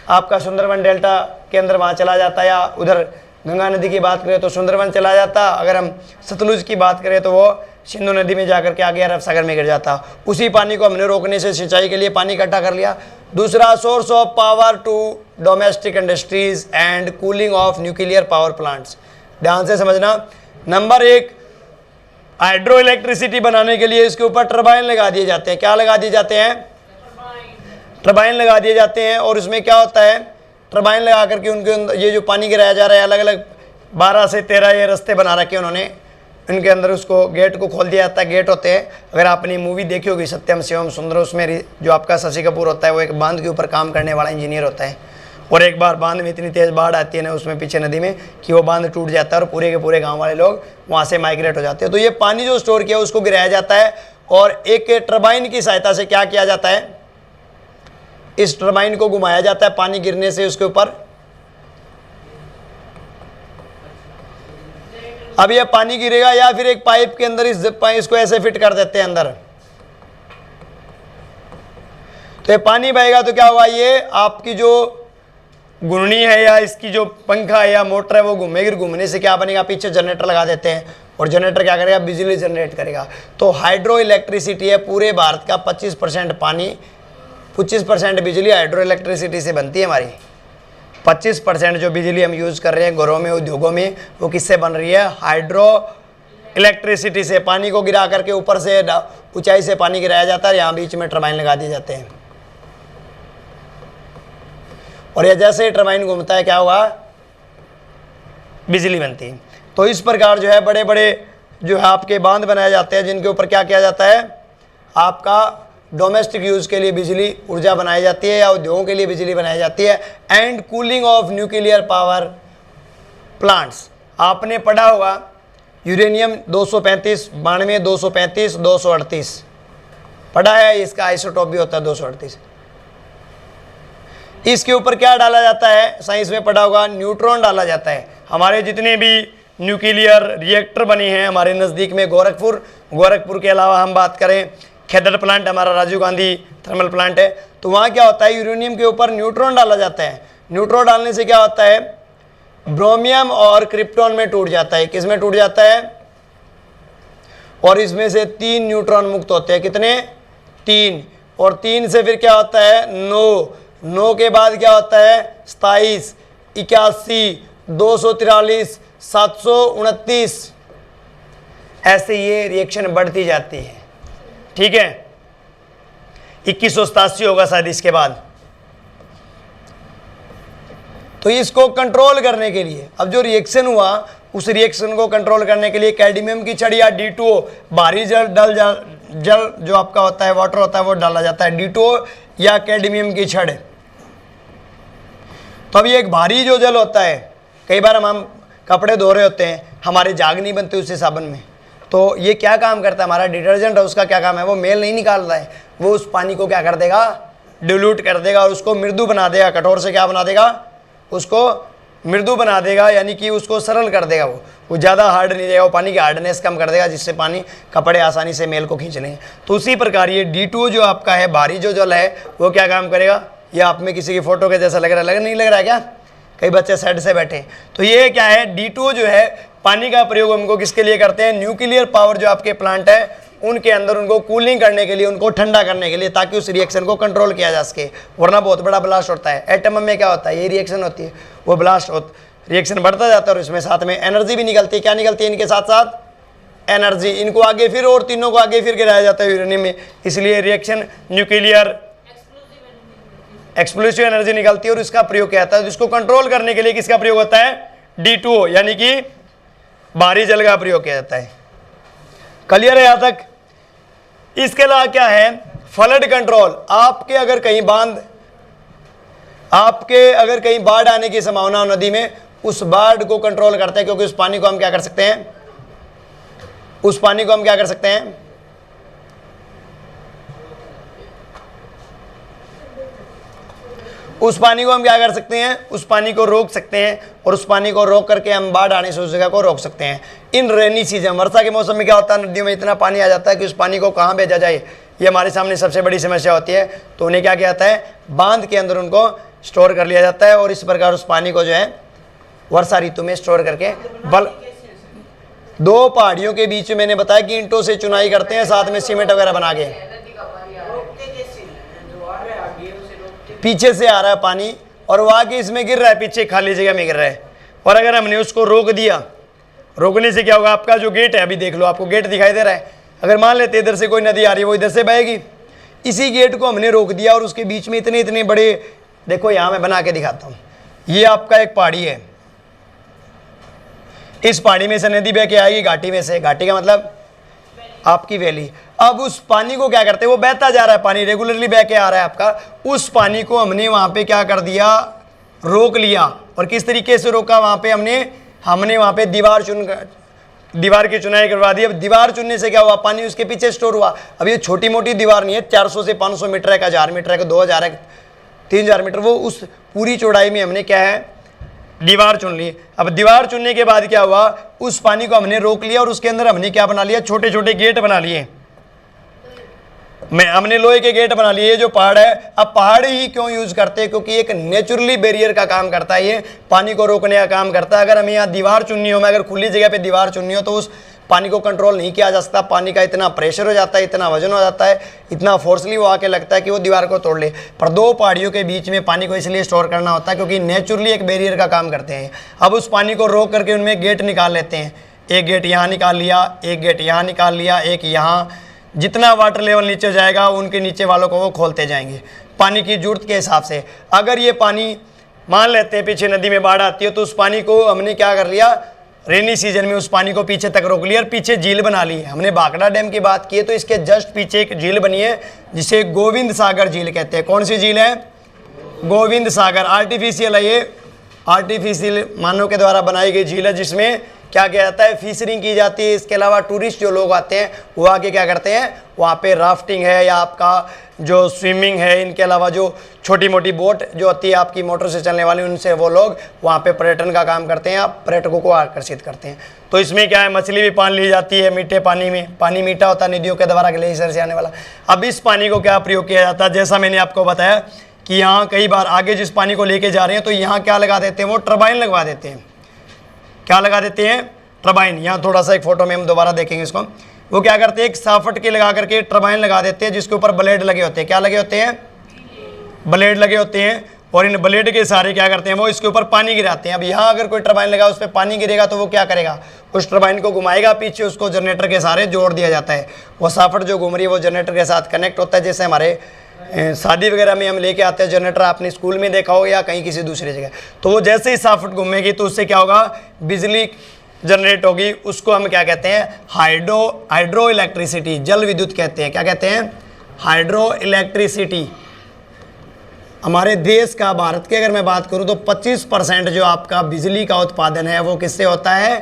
Speaker 1: आपका सुंदरबन डेल्टा के अंदर वहाँ चला जाता है, या उधर गंगा नदी की बात करें तो सुंदरबन चला जाता, अगर हम सतलुज की बात करें तो वो सिंधु नदी में जाकर के आगे अरब सागर में गिर जाता। उसी पानी को हमने रोकने से सिंचाई के लिए पानी इकट्ठा कर लिया। दूसरा, source of power to domestic industries and cooling of nuclear power plants. ध्यान से समझना, नंबर 1, हाइड्रो इलेक्ट्रिसिटी बनाने के लिए इसके ऊपर टरबाइन लगा दिए जाते हैं। क्या लगा दिए जाते हैं? टरबाइन लगा दिए जाते हैं। और इसमें क्या होता है, टरबाइन लगा करके उनके अंदर ये जो पानी गिराया जा रहा है, अलग अलग 12 से 13 ये रास्ते बना रखे हैं उन्होंने, इनके अंदर उसको गेट को खोल दिया जाता है। गेट होते हैं, अगर आपने मूवी देखी होगी सत्यम शिवम सुंदर, उसमें जो आपका शशि कपूर होता है वो एक बांध के ऊपर काम करने वाला इंजीनियर होता है। और एक बार बांध में इतनी तेज़ बाढ़ आती है ना उसमें पीछे नदी में कि वो बांध टूट जाता है और पूरे के पूरे गांव वाले लोग वहाँ से माइग्रेट हो जाते हैं। तो ये पानी जो स्टोर किया उसको गिराया जाता है और एक टरबाइन की सहायता से क्या किया जाता है, इस टरबाइन को घुमाया जाता है पानी गिरने से उसके ऊपर। अब ये पानी गिरेगा या फिर एक पाइप के अंदर इसको ऐसे फिट कर देते हैं अंदर, तो ये पानी बहेगा तो क्या होगा, ये आपकी जो घूर्णी है या इसकी जो पंखा है या मोटर है वो घूमेगी। घूमने से क्या बनेगा, पीछे जनरेटर लगा देते हैं और जनरेटर क्या करेगा, बिजली जनरेट करेगा। तो हाइड्रो इलेक्ट्रिसिटी है, पूरे भारत का 25% पानी, 25% बिजली हाइड्रो इलेक्ट्रिसिटी से बनती है हमारी। 25% जो बिजली हम यूज़ कर रहे हैं घरों में, उद्योगों में, वो किससे बन रही है, हाइड्रो इलेक्ट्रिसिटी से। पानी को गिरा करके ऊपर से ऊंचाई से पानी गिराया जाता है, यहाँ बीच में टरबाइन लगा दिए जाते हैं और ये जैसे टरबाइन घूमता है क्या होगा, बिजली बनती है। तो इस प्रकार जो है बड़े बड़े जो है आपके बांध बनाए जाते हैं जिनके ऊपर क्या किया जाता है, आपका डोमेस्टिक यूज़ के लिए बिजली ऊर्जा बनाई जाती है या उद्योगों के लिए बिजली बनाई जाती है। And cooling of nuclear power plants, आपने पढ़ा होगा यूरेनियम 235, 92, 235, 238 पढ़ा है, इसका आइसोटोप भी होता है 238। इसके ऊपर क्या डाला जाता है, साइंस में पढ़ा होगा, न्यूट्रॉन डाला जाता है। हमारे जितने भी न्यूक्लियर रिएक्टर बने हैं हमारे नज़दीक में गोरखपुर के अलावा हम बात करें खेदड़ प्लांट, हमारा राजीव गांधी थर्मल प्लांट है, तो वहाँ क्या होता है, यूरेनियम के ऊपर न्यूट्रॉन डाला जाता है। न्यूट्रॉन डालने से क्या होता है, ब्रोमियम और क्रिप्टॉन में टूट जाता है। किस में टूट जाता है, और इसमें से 3 न्यूट्रॉन मुक्त होते हैं। कितने, 3। और 3 से फिर क्या होता है, 9 के बाद क्या होता है, 27, 81, 243, 729, ऐसे ये रिएक्शन बढ़ती जाती है। ठीक है, 2187 होगा शायद इसके बाद। तो इसको कंट्रोल करने के लिए अब जो रिएक्शन हुआ उस रिएक्शन को कंट्रोल करने के लिए कैडमियम की छड़ या D2O, भारी जल जो आपका होता है, वाटर होता है, वो डाला जाता है, D2O या कैडमियम की छड़। तो अब ये एक भारी जो जल होता है, कई बार हम कपड़े धो रहे होते हैं, हमारे झाग नहीं बनते उससे साबुन में, तो ये क्या काम करता है, हमारा डिटर्जेंट है उसका क्या काम है, वो मेल नहीं निकालता है, वो उस पानी को क्या कर देगा, डिल्यूट कर देगा और उसको मृदु बना देगा। कठोर से क्या बना देगा, उसको मृदु बना देगा, यानी कि उसको सरल कर देगा। वो ज़्यादा हार्ड नहीं देगा, वो पानी की हार्डनेस कम कर देगा, जिससे पानी कपड़े आसानी से मेल को खींच लेंगे। तो उसी प्रकार ये D2O जो आपका है, भारी जो जल है, वो क्या काम करेगा, ये आप में किसी की फोटो के जैसा लग रहा है, नहीं लग रहा है क्या, कई बच्चे साइड से बैठे। तो ये क्या है, D2O जो है पानी का प्रयोग हमको किसके लिए करते हैं, न्यूक्लियर पावर जो आपके प्लांट है उनके अंदर उनको कूलिंग करने के लिए, उनको ठंडा करने के लिए, ताकि उस रिएक्शन को कंट्रोल किया जा सके, वरना बहुत बड़ा ब्लास्ट होता है। एटम में क्या होता है, ये रिएक्शन होती है, वो ब्लास्ट रिएक्शन बढ़ता जाता है और इसमें साथ में एनर्जी भी निकलती है। क्या निकलती है, इनके साथ साथ एनर्जी। इनको आगे फिर और तीनों को आगे फिर गिराया जाता है यूरेनियम में, इसलिए रिएक्शन न्यूक्लियर एक्सप्लोसिव एनर्जी निकलती है और इसका प्रयोग किया जाता है। जिसको कंट्रोल करने के लिए किसका प्रयोग होता है, D2O यानी कि भारी जल का प्रयोग किया जाता है। क्लियर है यहां तक। इसके अलावा क्या है, फ्लड कंट्रोल। आपके अगर कहीं बाढ़ आने की संभावना हो नदी में, उस बाढ़ को कंट्रोल करते हैं, क्योंकि उस पानी को हम क्या कर सकते हैं, उस पानी को हम क्या कर सकते हैं, उस पानी को हम क्या कर सकते हैं, उस पानी को रोक सकते हैं और उस पानी को रोक करके हम बाढ़ आने से उस जगह को रोक सकते हैं। इन रेनी सीजन, वर्षा के मौसम में क्या होता है, नदियों में इतना पानी आ जाता है कि उस पानी को कहाँ भेजा जाए, ये हमारे सामने सबसे बड़ी समस्या होती है। तो उन्हें क्या किया जाता है, बांध के अंदर उनको स्टोर कर लिया जाता है और इस प्रकार उस पानी को जो है वर्षा ऋतु में स्टोर करके बल 2 पहाड़ियों के बीच में मैंने बताया कि ईंटों से चुनाई करते हैं, साथ में सीमेंट वगैरह बना के। पीछे से आ रहा है पानी और वो आके इसमें गिर रहा है, पीछे खाली जगह में गिर रहा है। और अगर हमने उसको रोक दिया, रोकने से क्या होगा, आपका जो गेट है, अभी देख लो आपको गेट दिखाई दे रहा है, अगर मान लेते इधर से कोई नदी आ रही है वो इधर से बहेगी, इसी गेट को हमने रोक दिया और उसके बीच में इतने इतने बड़े, देखो यहाँ मैं बना के दिखाता हूँ, ये आपका एक पहाड़ी है, इस पहाड़ी में से नदी बह के आएगी, घाटी में से, घाटी का मतलब आपकी वैली। अब उस पानी को क्या करते हैं, वो बहता जा रहा है, पानी रेगुलरली बह के आ रहा है आपका, उस पानी को हमने वहाँ पे क्या कर दिया, रोक लिया। और किस तरीके से रोका, वहाँ पे हमने वहाँ पे दीवार की चुनाई करवा दी। अब दीवार चुनने से क्या हुआ, पानी उसके पीछे स्टोर हुआ। अब ये छोटी मोटी दीवार नहीं है, 400 से 500 मीटर है, 1000 मीटर है, 2000 है, 3000 मीटर, वो उस पूरी चौड़ाई में हमने क्या है, दीवार चुन ली। अब दीवार चुनने के बाद क्या हुआ, उस पानी को हमने रोक लिया और उसके अंदर हमने क्या बना लिया, छोटे छोटे गेट बना लिए, हमने लोहे के गेट बना लिए। जो पहाड़ है, अब पहाड़ ही क्यों यूज करते हैं, क्योंकि एक नेचुरली बैरियर का काम करता है, ये पानी को रोकने का काम करता है। अगर हमें यहाँ दीवार चुननी हो, मैं अगर खुली जगह पे दीवार चुननी हो, तो उस पानी को कंट्रोल नहीं किया जा सकता, पानी का इतना प्रेशर हो जाता है, इतना वजन हो जाता है, इतना फोर्सली वो आके लगता है कि वो दीवार को तोड़ ले। पर 2 पहाड़ियों के बीच में पानी को इसलिए स्टोर करना होता है क्योंकि नेचुरली एक बैरियर का काम करते हैं। अब उस पानी को रोक करके उनमें गेट निकाल लेते हैं, एक गेट यहाँ निकाल लिया, एक गेट यहाँ निकाल लिया, एक यहाँ, जितना वाटर लेवल नीचे जाएगा उनके नीचे वालों को वो खोलते जाएंगे पानी की जरूरत के हिसाब से। अगर ये पानी, मान लेते हैं पीछे नदी में बाढ़ आती है, तो उस पानी को हमने क्या कर लिया, रेनी सीजन में उस पानी को पीछे तक रोक लिया और पीछे झील बना ली है। हमने भाखड़ा डैम की बात की है, तो इसके जस्ट पीछे एक झील बनी है जिसे गोविंद सागर झील कहते हैं। कौन सी झील है, गोविंद सागर। आर्टिफिशियल है ये, आर्टिफिशियल मानव के द्वारा बनाई गई झील है, जिसमें क्या किया जाता है, फिशरिंग की जाती है। इसके अलावा टूरिस्ट जो लोग आते हैं वो आके क्या करते हैं, वहाँ पे राफ्टिंग है या आपका जो स्विमिंग है, इनके अलावा जो छोटी मोटी बोट जो होती है आपकी मोटर से चलने वाली, उनसे वो लोग वहाँ पे पर्यटन का काम करते हैं, आप पर्यटकों को आकर्षित करते हैं। तो इसमें क्या है, मछली भी पाल ली जाती है मीठे पानी में, पानी मीठा होता है नदियों के द्वारा ग्लेशियर से आने वाला। अब इस पानी को क्या प्रयोग किया जाता है, जैसा मैंने आपको बताया कि यहाँ कई बार आगे जिस पानी को लेके जा रहे हैं, तो यहाँ क्या लगा देते हैं, वो टरबाइन लगवा देते हैं। क्या लगा देते हैं, टरबाइन। यहाँ थोड़ा सा एक फोटो में हम दोबारा देखेंगे इसको। वो क्या करते हैं, एक साफट के लगा करके टरबाइन लगा देते हैं, जिसके ऊपर ब्लेड लगे होते हैं। क्या लगे होते हैं, ब्लेड लगे होते हैं। और इन ब्लेड के सहारे क्या करते हैं, वो इसके ऊपर पानी गिराते हैं। अब यहाँ अगर कोई टरबाइन लगा, उस पर पानी गिरेगा तो वो क्या करेगा, उस टरबाइन को घुमाएगा, पीछे उसको जनरेटर के सहारे जोड़ दिया जाता है। वो साफट जो घूम रही है वो जनरेटर के साथ कनेक्ट होता है। जैसे हमारे शादी वगैरह में हम लेके आते हैं जनरेटर, आपने स्कूल में देखा हो या कहीं किसी दूसरी जगह, तो वो जैसे ही साफट घूमेगी तो उससे क्या होगा, बिजली जनरेट होगी। उसको हम क्या कहते हैं, हाइड्रो इलेक्ट्रिसिटी, जल विद्युत कहते हैं। क्या कहते हैं, हाइड्रो इलेक्ट्रिसिटी। हमारे देश का, भारत की अगर मैं बात करूं तो 25% जो आपका बिजली का उत्पादन है वो किससे होता है,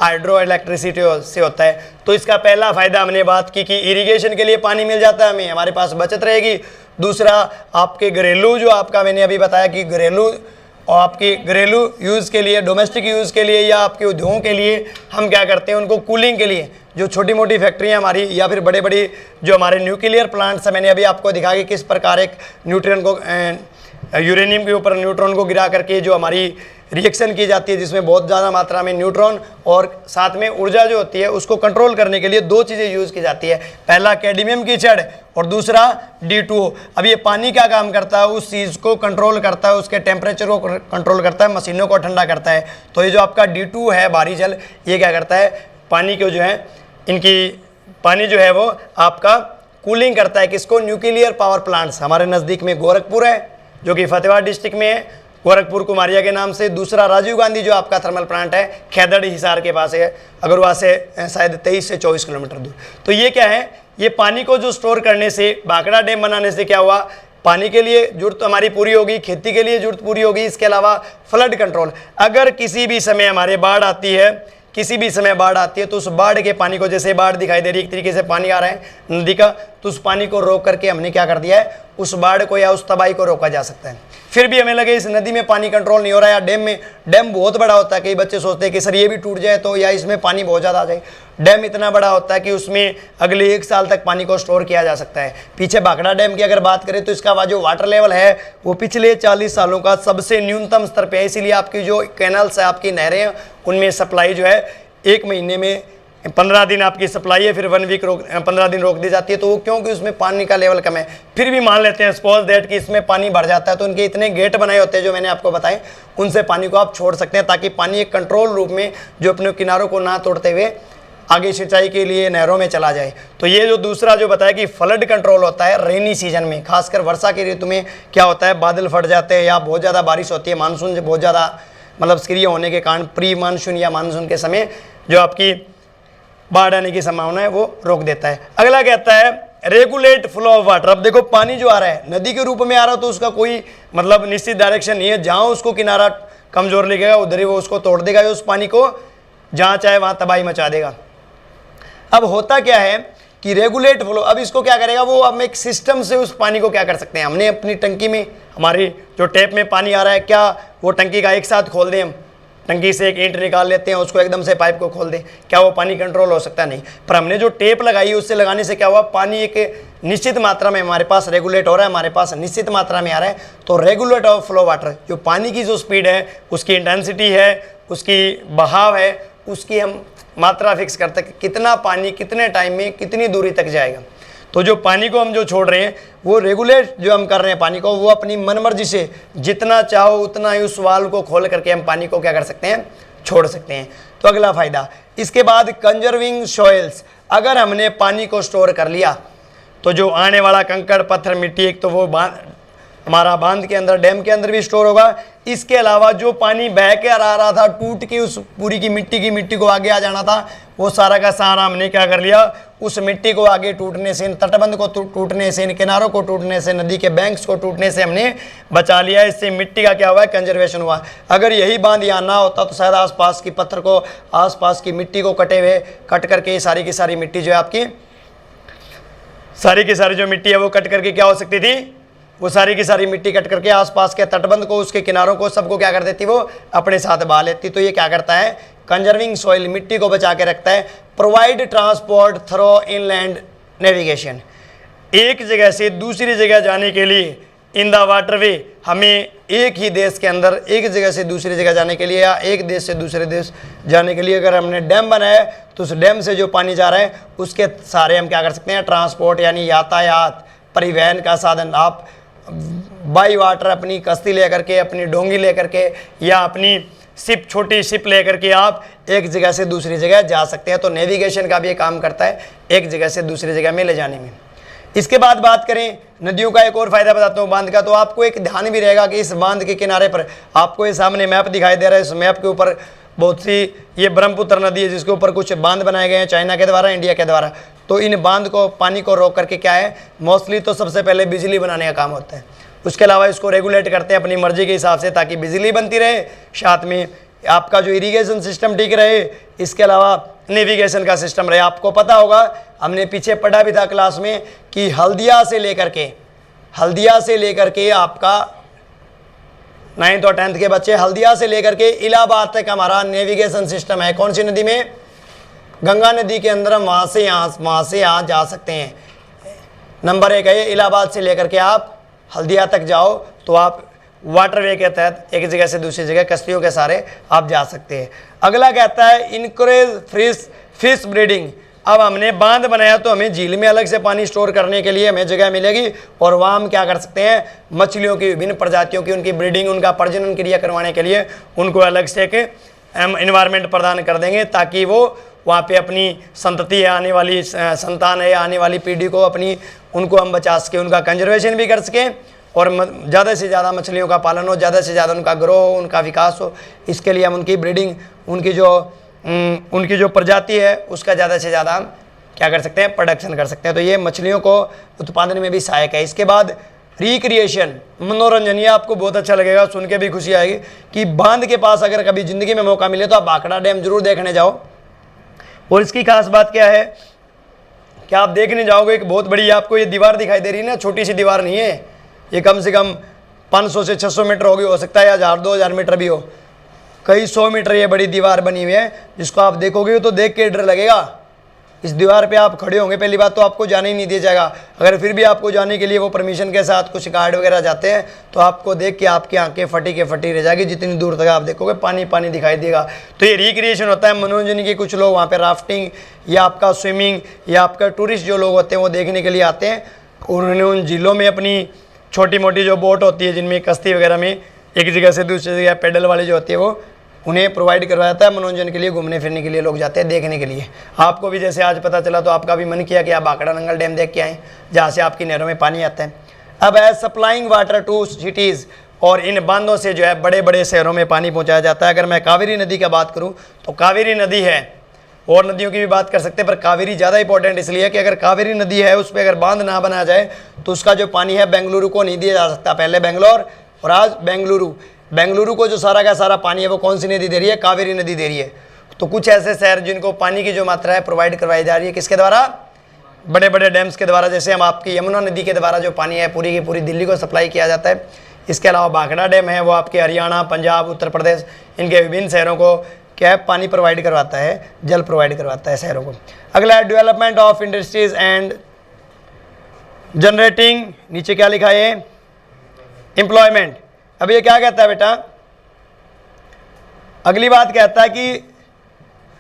Speaker 1: हाइड्रो इलेक्ट्रिसिटी से होता है। तो इसका पहला फायदा हमने बात की कि इरिगेशन के लिए पानी मिल जाता है हमें, हमारे पास बचत रहेगी। दूसरा, आपके घरेलू जो आपका मैंने अभी बताया कि घरेलू और आपके घरेलू यूज़ के लिए, डोमेस्टिक यूज़ के लिए या आपके उद्योगों के लिए हम क्या करते हैं, उनको कूलिंग के लिए, जो छोटी मोटी फैक्ट्रियाँ हमारी या फिर बड़े बड़े जो हमारे न्यूक्लियर प्लांट्स हैं, मैंने अभी आपको दिखा कि किस प्रकार एक न्यूट्रॉन को, यूरेनियम के ऊपर न्यूट्रॉन को गिरा करके जो हमारी रिएक्शन की जाती है, जिसमें बहुत ज़्यादा मात्रा में न्यूट्रॉन और साथ में ऊर्जा जो होती है उसको कंट्रोल करने के लिए 2 चीज़ें यूज़ की जाती है। पहला कैडमियम की छड़ और दूसरा D2O। अब ये पानी क्या काम करता है, उस चीज़ को कंट्रोल करता है, उसके टेम्परेचर को कंट्रोल करता है, मशीनों को ठंडा करता है। तो ये जो आपका D2 है, भारी जल, ये क्या करता है, पानी को जो है, इनकी पानी जो है वो आपका कूलिंग करता है। किसको, न्यूक्लियर पावर प्लांट्स। हमारे नज़दीक में गोरखपुर है जो कि फतेहाबाद डिस्ट्रिक्ट में है, गोरखपुर कुमारिया के नाम से। दूसरा राजीव गांधी जो आपका थर्मल प्लांट है, खैदड़ हिसार के पास है, अगर वहाँ से शायद 23 से 24 किलोमीटर दूर। तो ये क्या है, ये पानी को जो स्टोर करने से, भाखड़ा डैम बनाने से क्या हुआ, पानी के लिए जरूरत हमारी पूरी होगी, खेती के लिए जरूरत पूरी होगी। इसके अलावा फ्लड कंट्रोल, अगर किसी भी समय हमारे बाढ़ आती है, किसी भी समय बाढ़ आती है, तो उस बाढ़ के पानी को, जैसे बाढ़ दिखाई दे रही है, एक तरीके से पानी आ रहा है नदी का, तो उस पानी को रोक करके हमने क्या कर दिया है, उस बाढ़ को या उस तबाही को रोका जा सकता है। फिर भी हमें लगे इस नदी में पानी कंट्रोल नहीं हो रहा है, या डैम बहुत बड़ा होता है, कई बच्चे सोचते हैं कि सर ये भी टूट जाए तो, या इसमें पानी बहुत ज़्यादा आ जाए। डैम इतना बड़ा होता है कि उसमें अगले 1 साल तक पानी को स्टोर किया जा सकता है। पीछे भाखड़ा डैम की अगर बात करें तो इसका जो वाटर लेवल है वो पिछले 40 सालों का सबसे न्यूनतम स्तर पे है। इसीलिए आपकी जो कैनल्स है, आपकी नहरें हैं, उनमें सप्लाई जो है 1 महीने में 15 दिन आपकी सप्लाई है, फिर 1 वीक 15 दिन रोक दी जाती है। तो वो क्योंकि उसमें पानी का लेवल कम है। फिर भी मान लेते हैं सपोज दैट कि इसमें पानी बढ़ जाता है, तो उनके इतने गेट बनाए होते हैं जो मैंने आपको बताए, उनसे पानी को आप छोड़ सकते हैं, ताकि पानी एक कंट्रोल रूप में जो अपने किनारों को ना तोड़ते हुए आगे सिंचाई के लिए नहरों में चला जाए। तो ये जो दूसरा जो बताया कि फ्लड कंट्रोल होता है रेनी सीजन में, खासकर वर्षा की ऋतु में क्या होता है, बादल फट जाते हैं या बहुत ज़्यादा बारिश होती है, मानसून से बहुत ज़्यादा मतलब सक्रिय होने के कारण प्री मानसून या मानसून के समय जो आपकी बाढ़ आने की संभावना है वो रोक देता है। अगला कहता है रेगुलेट फ्लो ऑफ वाटर। अब देखो पानी जो आ रहा है नदी के रूप में आ रहा है, तो उसका कोई मतलब निश्चित डायरेक्शन नहीं है। जहाँ उसको किनारा कमजोर लगेगा उधर ही वो उसको तोड़ देगा, उस पानी को जहाँ चाहे वहाँ तबाही मचा देगा। अब होता क्या है कि रेगुलेट फ्लो, अब इसको क्या करेगा वो, अब एक सिस्टम से उस पानी को क्या कर सकते हैं, हमने अपनी टंकी में हमारी जो टैप में पानी आ रहा है, क्या वो टंकी का एक साथ खोल दें, हम टंकी से एक ईंट निकाल लेते हैं, उसको एकदम से पाइप को खोल दें, क्या वो पानी कंट्रोल हो सकता है? नहीं। पर हमने जो टेप लगाई उससे लगाने से क्या हुआ, पानी एक निश्चित मात्रा में हमारे पास रेगुलेट हो रहा है, हमारे पास निश्चित मात्रा में आ रहा है। तो रेगुलेट ऑफ फ्लो वाटर, जो पानी की जो स्पीड है, उसकी इंटेंसिटी है, उसकी बहाव है, उसकी हम मात्रा फिक्स करते हैं, कितना पानी कितने टाइम में कितनी दूरी तक जाएगा। तो जो पानी को हम जो छोड़ रहे हैं वो रेगुलेट जो हम कर रहे हैं पानी को, वो अपनी मनमर्जी से जितना चाहो उतना ही उस वाल्व को खोल करके हम पानी को क्या कर सकते हैं, छोड़ सकते हैं। तो अगला फायदा, इसके बाद कंजर्विंग सॉइल्स। अगर हमने पानी को स्टोर कर लिया तो जो आने वाला कंकड़ पत्थर मिट्टी, एक तो वो हमारा बांध के अंदर डैम के अंदर भी स्टोर होगा। इसके अलावा जो पानी बह के आ रहा था टूट के उस पूरी की मिट्टी को आगे आ जाना था, वो सारा का सारा हमने क्या कर लिया, उस मिट्टी को आगे टूटने से, तटबंध को टूटने से, इन किनारों को टूटने से, नदी के बैंक्स को टूटने से हमने बचा लिया। इससे मिट्टी का क्या हुआ है, कंजर्वेशन हुआ। अगर यही बांध यहाँ ना होता तो शायद आसपास की पत्थर को, आसपास की मिट्टी को कट करके सारी की सारी मिट्टी जो है आपकी, सारी की सारी जो मिट्टी है वो कट करके क्या हो सकती थी, वो सारी की सारी मिट्टी कट करके आसपास के तटबंध को, उसके किनारों को, सबको क्या कर देती, वो अपने साथ बहा लेती। तो ये क्या करता है, कंजर्विंग सॉइल, मिट्टी को बचा के रखता है। Provide transport through inland navigation, एक जगह से दूसरी जगह जाने के लिए इन द वाटरवे, हमें एक ही देश के अंदर एक जगह से दूसरी जगह जाने के लिए या एक देश से दूसरे देश जाने के लिए अगर हमने डैम बनाया तो उस डैम से जो पानी जा रहा है उसके सारे हम क्या कर सकते हैं, ट्रांसपोर्ट यानी यातायात, परिवहन का साधन। आप बाई वाटर अपनी कश्ती लेकर के, अपनी डोंगी लेकर के या अपनी शिप, छोटी शिप लेकर के आप एक जगह से दूसरी जगह जा सकते हैं। तो नेविगेशन का भी ये काम करता है, एक जगह से दूसरी जगह में ले जाने में। इसके बाद बात करें नदियों का, एक और फायदा बताता हूँ बांध का। तो आपको एक ध्यान भी रहेगा कि इस बांध के किनारे पर आपको ये सामने मैप दिखाई दे रहा है, इस मैप के ऊपर बहुत सी, ये ब्रह्मपुत्र नदी है जिसके ऊपर कुछ बांध बनाए गए हैं चाइना के द्वारा, इंडिया के द्वारा। तो इन बांध को, पानी को रोक करके क्या है, मोस्टली तो सबसे पहले बिजली बनाने का काम होता है। उसके अलावा इसको रेगुलेट करते हैं अपनी मर्जी के हिसाब से, ताकि बिजली बनती रहे, साथ में आपका जो इरिगेशन सिस्टम ठीक रहे, इसके अलावा नेविगेशन का सिस्टम रहे। आपको पता होगा, हमने पीछे पढ़ा भी था क्लास में कि हल्दिया से लेकर के आपका 9th और 10th के बच्चे, हल्दिया से लेकर के इलाहाबाद तक हमारा नेविगेशन सिस्टम है। कौन सी नदी में, गंगा नदी के अंदर हम वहाँ से यहाँ जा सकते हैं। नंबर 1 है, इलाहाबाद से लेकर के आप हल्दिया तक जाओ तो आप वाटरवे के तहत एक जगह से दूसरी जगह कश्तियों के सारे आप जा सकते हैं। अगला कहता है इनकरेज फिश ब्रीडिंग। अब हमने बांध बनाया तो हमें झील में अलग से पानी स्टोर करने के लिए हमें जगह मिलेगी, और वहाँ हम क्या कर सकते हैं, मछलियों की विभिन्न प्रजातियों की उनकी ब्रीडिंग, उनका प्रजनन क्रिया करवाने के लिए उनको अलग से एक एनवायरनमेंट प्रदान कर देंगे, ताकि वो वहाँ पे अपनी संतति है, आने वाली संतान है, आने वाली पीढ़ी को अपनी, उनको हम बचा सकें, उनका कंजर्वेशन भी कर सकें, और ज़्यादा से ज़्यादा मछलियों का पालन हो, ज़्यादा से ज़्यादा उनका ग्रो हो, उनका विकास हो। इसके लिए हम उनकी ब्रीडिंग, उनकी जो प्रजाति है उसका ज़्यादा से ज़्यादा हम क्या कर सकते हैं, प्रोडक्शन कर सकते हैं। तो ये मछलियों को उत्पादन में भी सहायक है। इसके बाद रिक्रिएशन, मनोरंजन, ये आपको बहुत अच्छा लगेगा, सुन के भी खुशी आएगी कि बांध के पास अगर कभी ज़िंदगी में मौका मिले तो आप भाखड़ा डैम जरूर देखने जाओ। और इसकी खास बात क्या है क्या आप देखने जाओगे एक बहुत बड़ी आपको ये दीवार दिखाई दे रही है ना, छोटी सी दीवार नहीं है ये, कम से कम 500 से 600 मीटर होगी, हो सकता है 1000-2000 मीटर भी हो, कई 100 मीटर ये बड़ी दीवार बनी हुई है, जिसको आप देखोगे तो देख के डर लगेगा। इस दीवार पे आप खड़े होंगे, पहली बात तो आपको जाने ही नहीं दिया जाएगा, अगर फिर भी आपको जाने के लिए वो परमिशन के साथ कुछ गार्ड वगैरह जाते हैं तो आपको देख के आपकी आंखें फटी के फटी रह जाएगी, जितनी दूर तक आप देखोगे पानी पानी दिखाई देगा। तो ये रिक्रिएशन होता है मनोरंजन की, कुछ लोग वहाँ पे राफ्टिंग या आपका स्विमिंग या आपका टूरिस्ट जो लोग होते हैं वो देखने के लिए आते हैं, उन्होंने उन झीलों में अपनी छोटी मोटी जो बोट होती है जिनमें कश्ती वगैरह में एक जगह से दूसरी जगह पैडल वाली जो होती है वो उन्हें प्रोवाइड करवाया जाता है, मनोरंजन के लिए, घूमने फिरने के लिए लोग जाते हैं देखने के लिए। आपको भी जैसे आज पता चला तो आपका भी मन किया कि आप भाखड़ा नंगल डैम देख के आएँ जहाँ से आपकी नहरों में पानी आता है। अब है सप्लाइंग वाटर टू सिटीज़, और इन बांधों से जो है बड़े बड़े शहरों में पानी पहुँचाया जाता है। अगर मैं कावेरी नदी का बात करूँ तो कावेरी नदी है, और नदियों की भी बात कर सकते हैं, पर कावेरी ज़्यादा इंपॉर्टेंट इसलिए है कि अगर कावेरी नदी है उस पर अगर बांध ना बनाया जाए तो उसका जो पानी है बेंगलुरु को नहीं दिया जा सकता। पहले बेंगलोर और आज बेंगलुरु को जो सारा का सारा पानी है वो कौन सी नदी दे रही है? कावेरी नदी दे रही है। तो कुछ ऐसे शहर जिनको पानी की जो मात्रा है प्रोवाइड करवाई जा रही है किसके द्वारा? बड़े बड़े डैम्स के द्वारा। जैसे हम आपकी यमुना नदी के द्वारा जो पानी है पूरी की पूरी दिल्ली को सप्लाई किया जाता है। इसके अलावा भाखड़ा डैम है, वो आपके हरियाणा, पंजाब, उत्तर प्रदेश, इनके विभिन्न शहरों को क्या है पानी प्रोवाइड करवाता है, जल प्रोवाइड करवाता है शहरों को। अगला है development of industries and generating, नीचे क्या लिखा है? एम्प्लॉयमेंट। अब ये क्या कहता है बेटा? अगली बात कहता है कि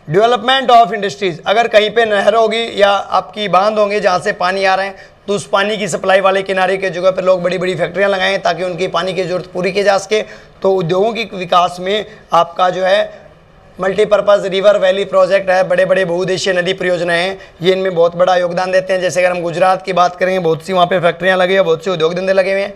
Speaker 1: डेवलपमेंट ऑफ इंडस्ट्रीज, अगर कहीं पे नहर होगी या आपकी बांध होंगे जहाँ से पानी आ रहे हैं तो उस पानी की सप्लाई वाले किनारे के जगह पर लोग बड़ी बड़ी फैक्ट्रियाँ लगाएं ताकि उनकी पानी की ज़रूरत पूरी की जा सके। तो उद्योगों की विकास में आपका जो है मल्टीपर्पज़ रिवर वैली प्रोजेक्ट है, बड़े बड़े बहुउद्देशीय नदी परियोजनाएं हैं, ये इनमें बहुत बड़ा योगदान देते हैं। जैसे अगर हम गुजरात की बात करेंगे, बहुत सी वहाँ पे फैक्ट्रियाँ लगी हैं, बहुत से उद्योग धंधे लगे हुए हैं।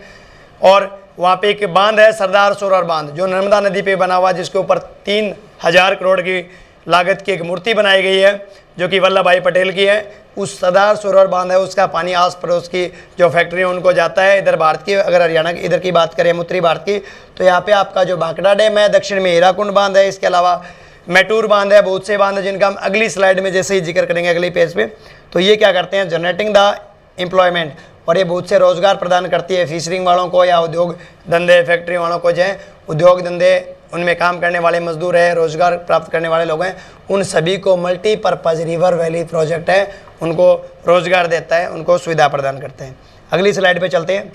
Speaker 1: और वहाँ पे एक बांध है सरदार सरोवर बांध जो नर्मदा नदी पे बना हुआ, जिसके ऊपर 3000 करोड़ की लागत की एक मूर्ति बनाई गई है जो कि वल्लभ भाई पटेल की है। उस सरदार सरोवर बांध है, उसका पानी आस पड़ोस की जो फैक्ट्री है उनको जाता है। इधर भारत की, अगर हरियाणा की इधर की बात करें उत्तरी भारत की, तो यहाँ पे आपका जो भाखड़ा डैम है, दक्षिण में हीराकुंड बांध है, इसके अलावा मैटूर बांध है, बहुत से बांध है जिनका हम अगली स्लाइड में जैसे ही जिक्र करेंगे अगली पेज पे। तो ये क्या करते हैं? जनरेटिंग द एम्प्लॉयमेंट, और ये बहुत से रोजगार प्रदान करती है फिशरिंग वालों को या उद्योग धंधे फैक्ट्री वालों को, जो है उद्योग धंधे उनमें काम करने वाले मजदूर है, रोजगार प्राप्त करने वाले लोग हैं, उन सभी को मल्टीपर्पज़ रिवर वैली प्रोजेक्ट है, उनको रोजगार देता है, उनको सुविधा प्रदान करते हैं। अगली स्लाइड पे चलते हैं।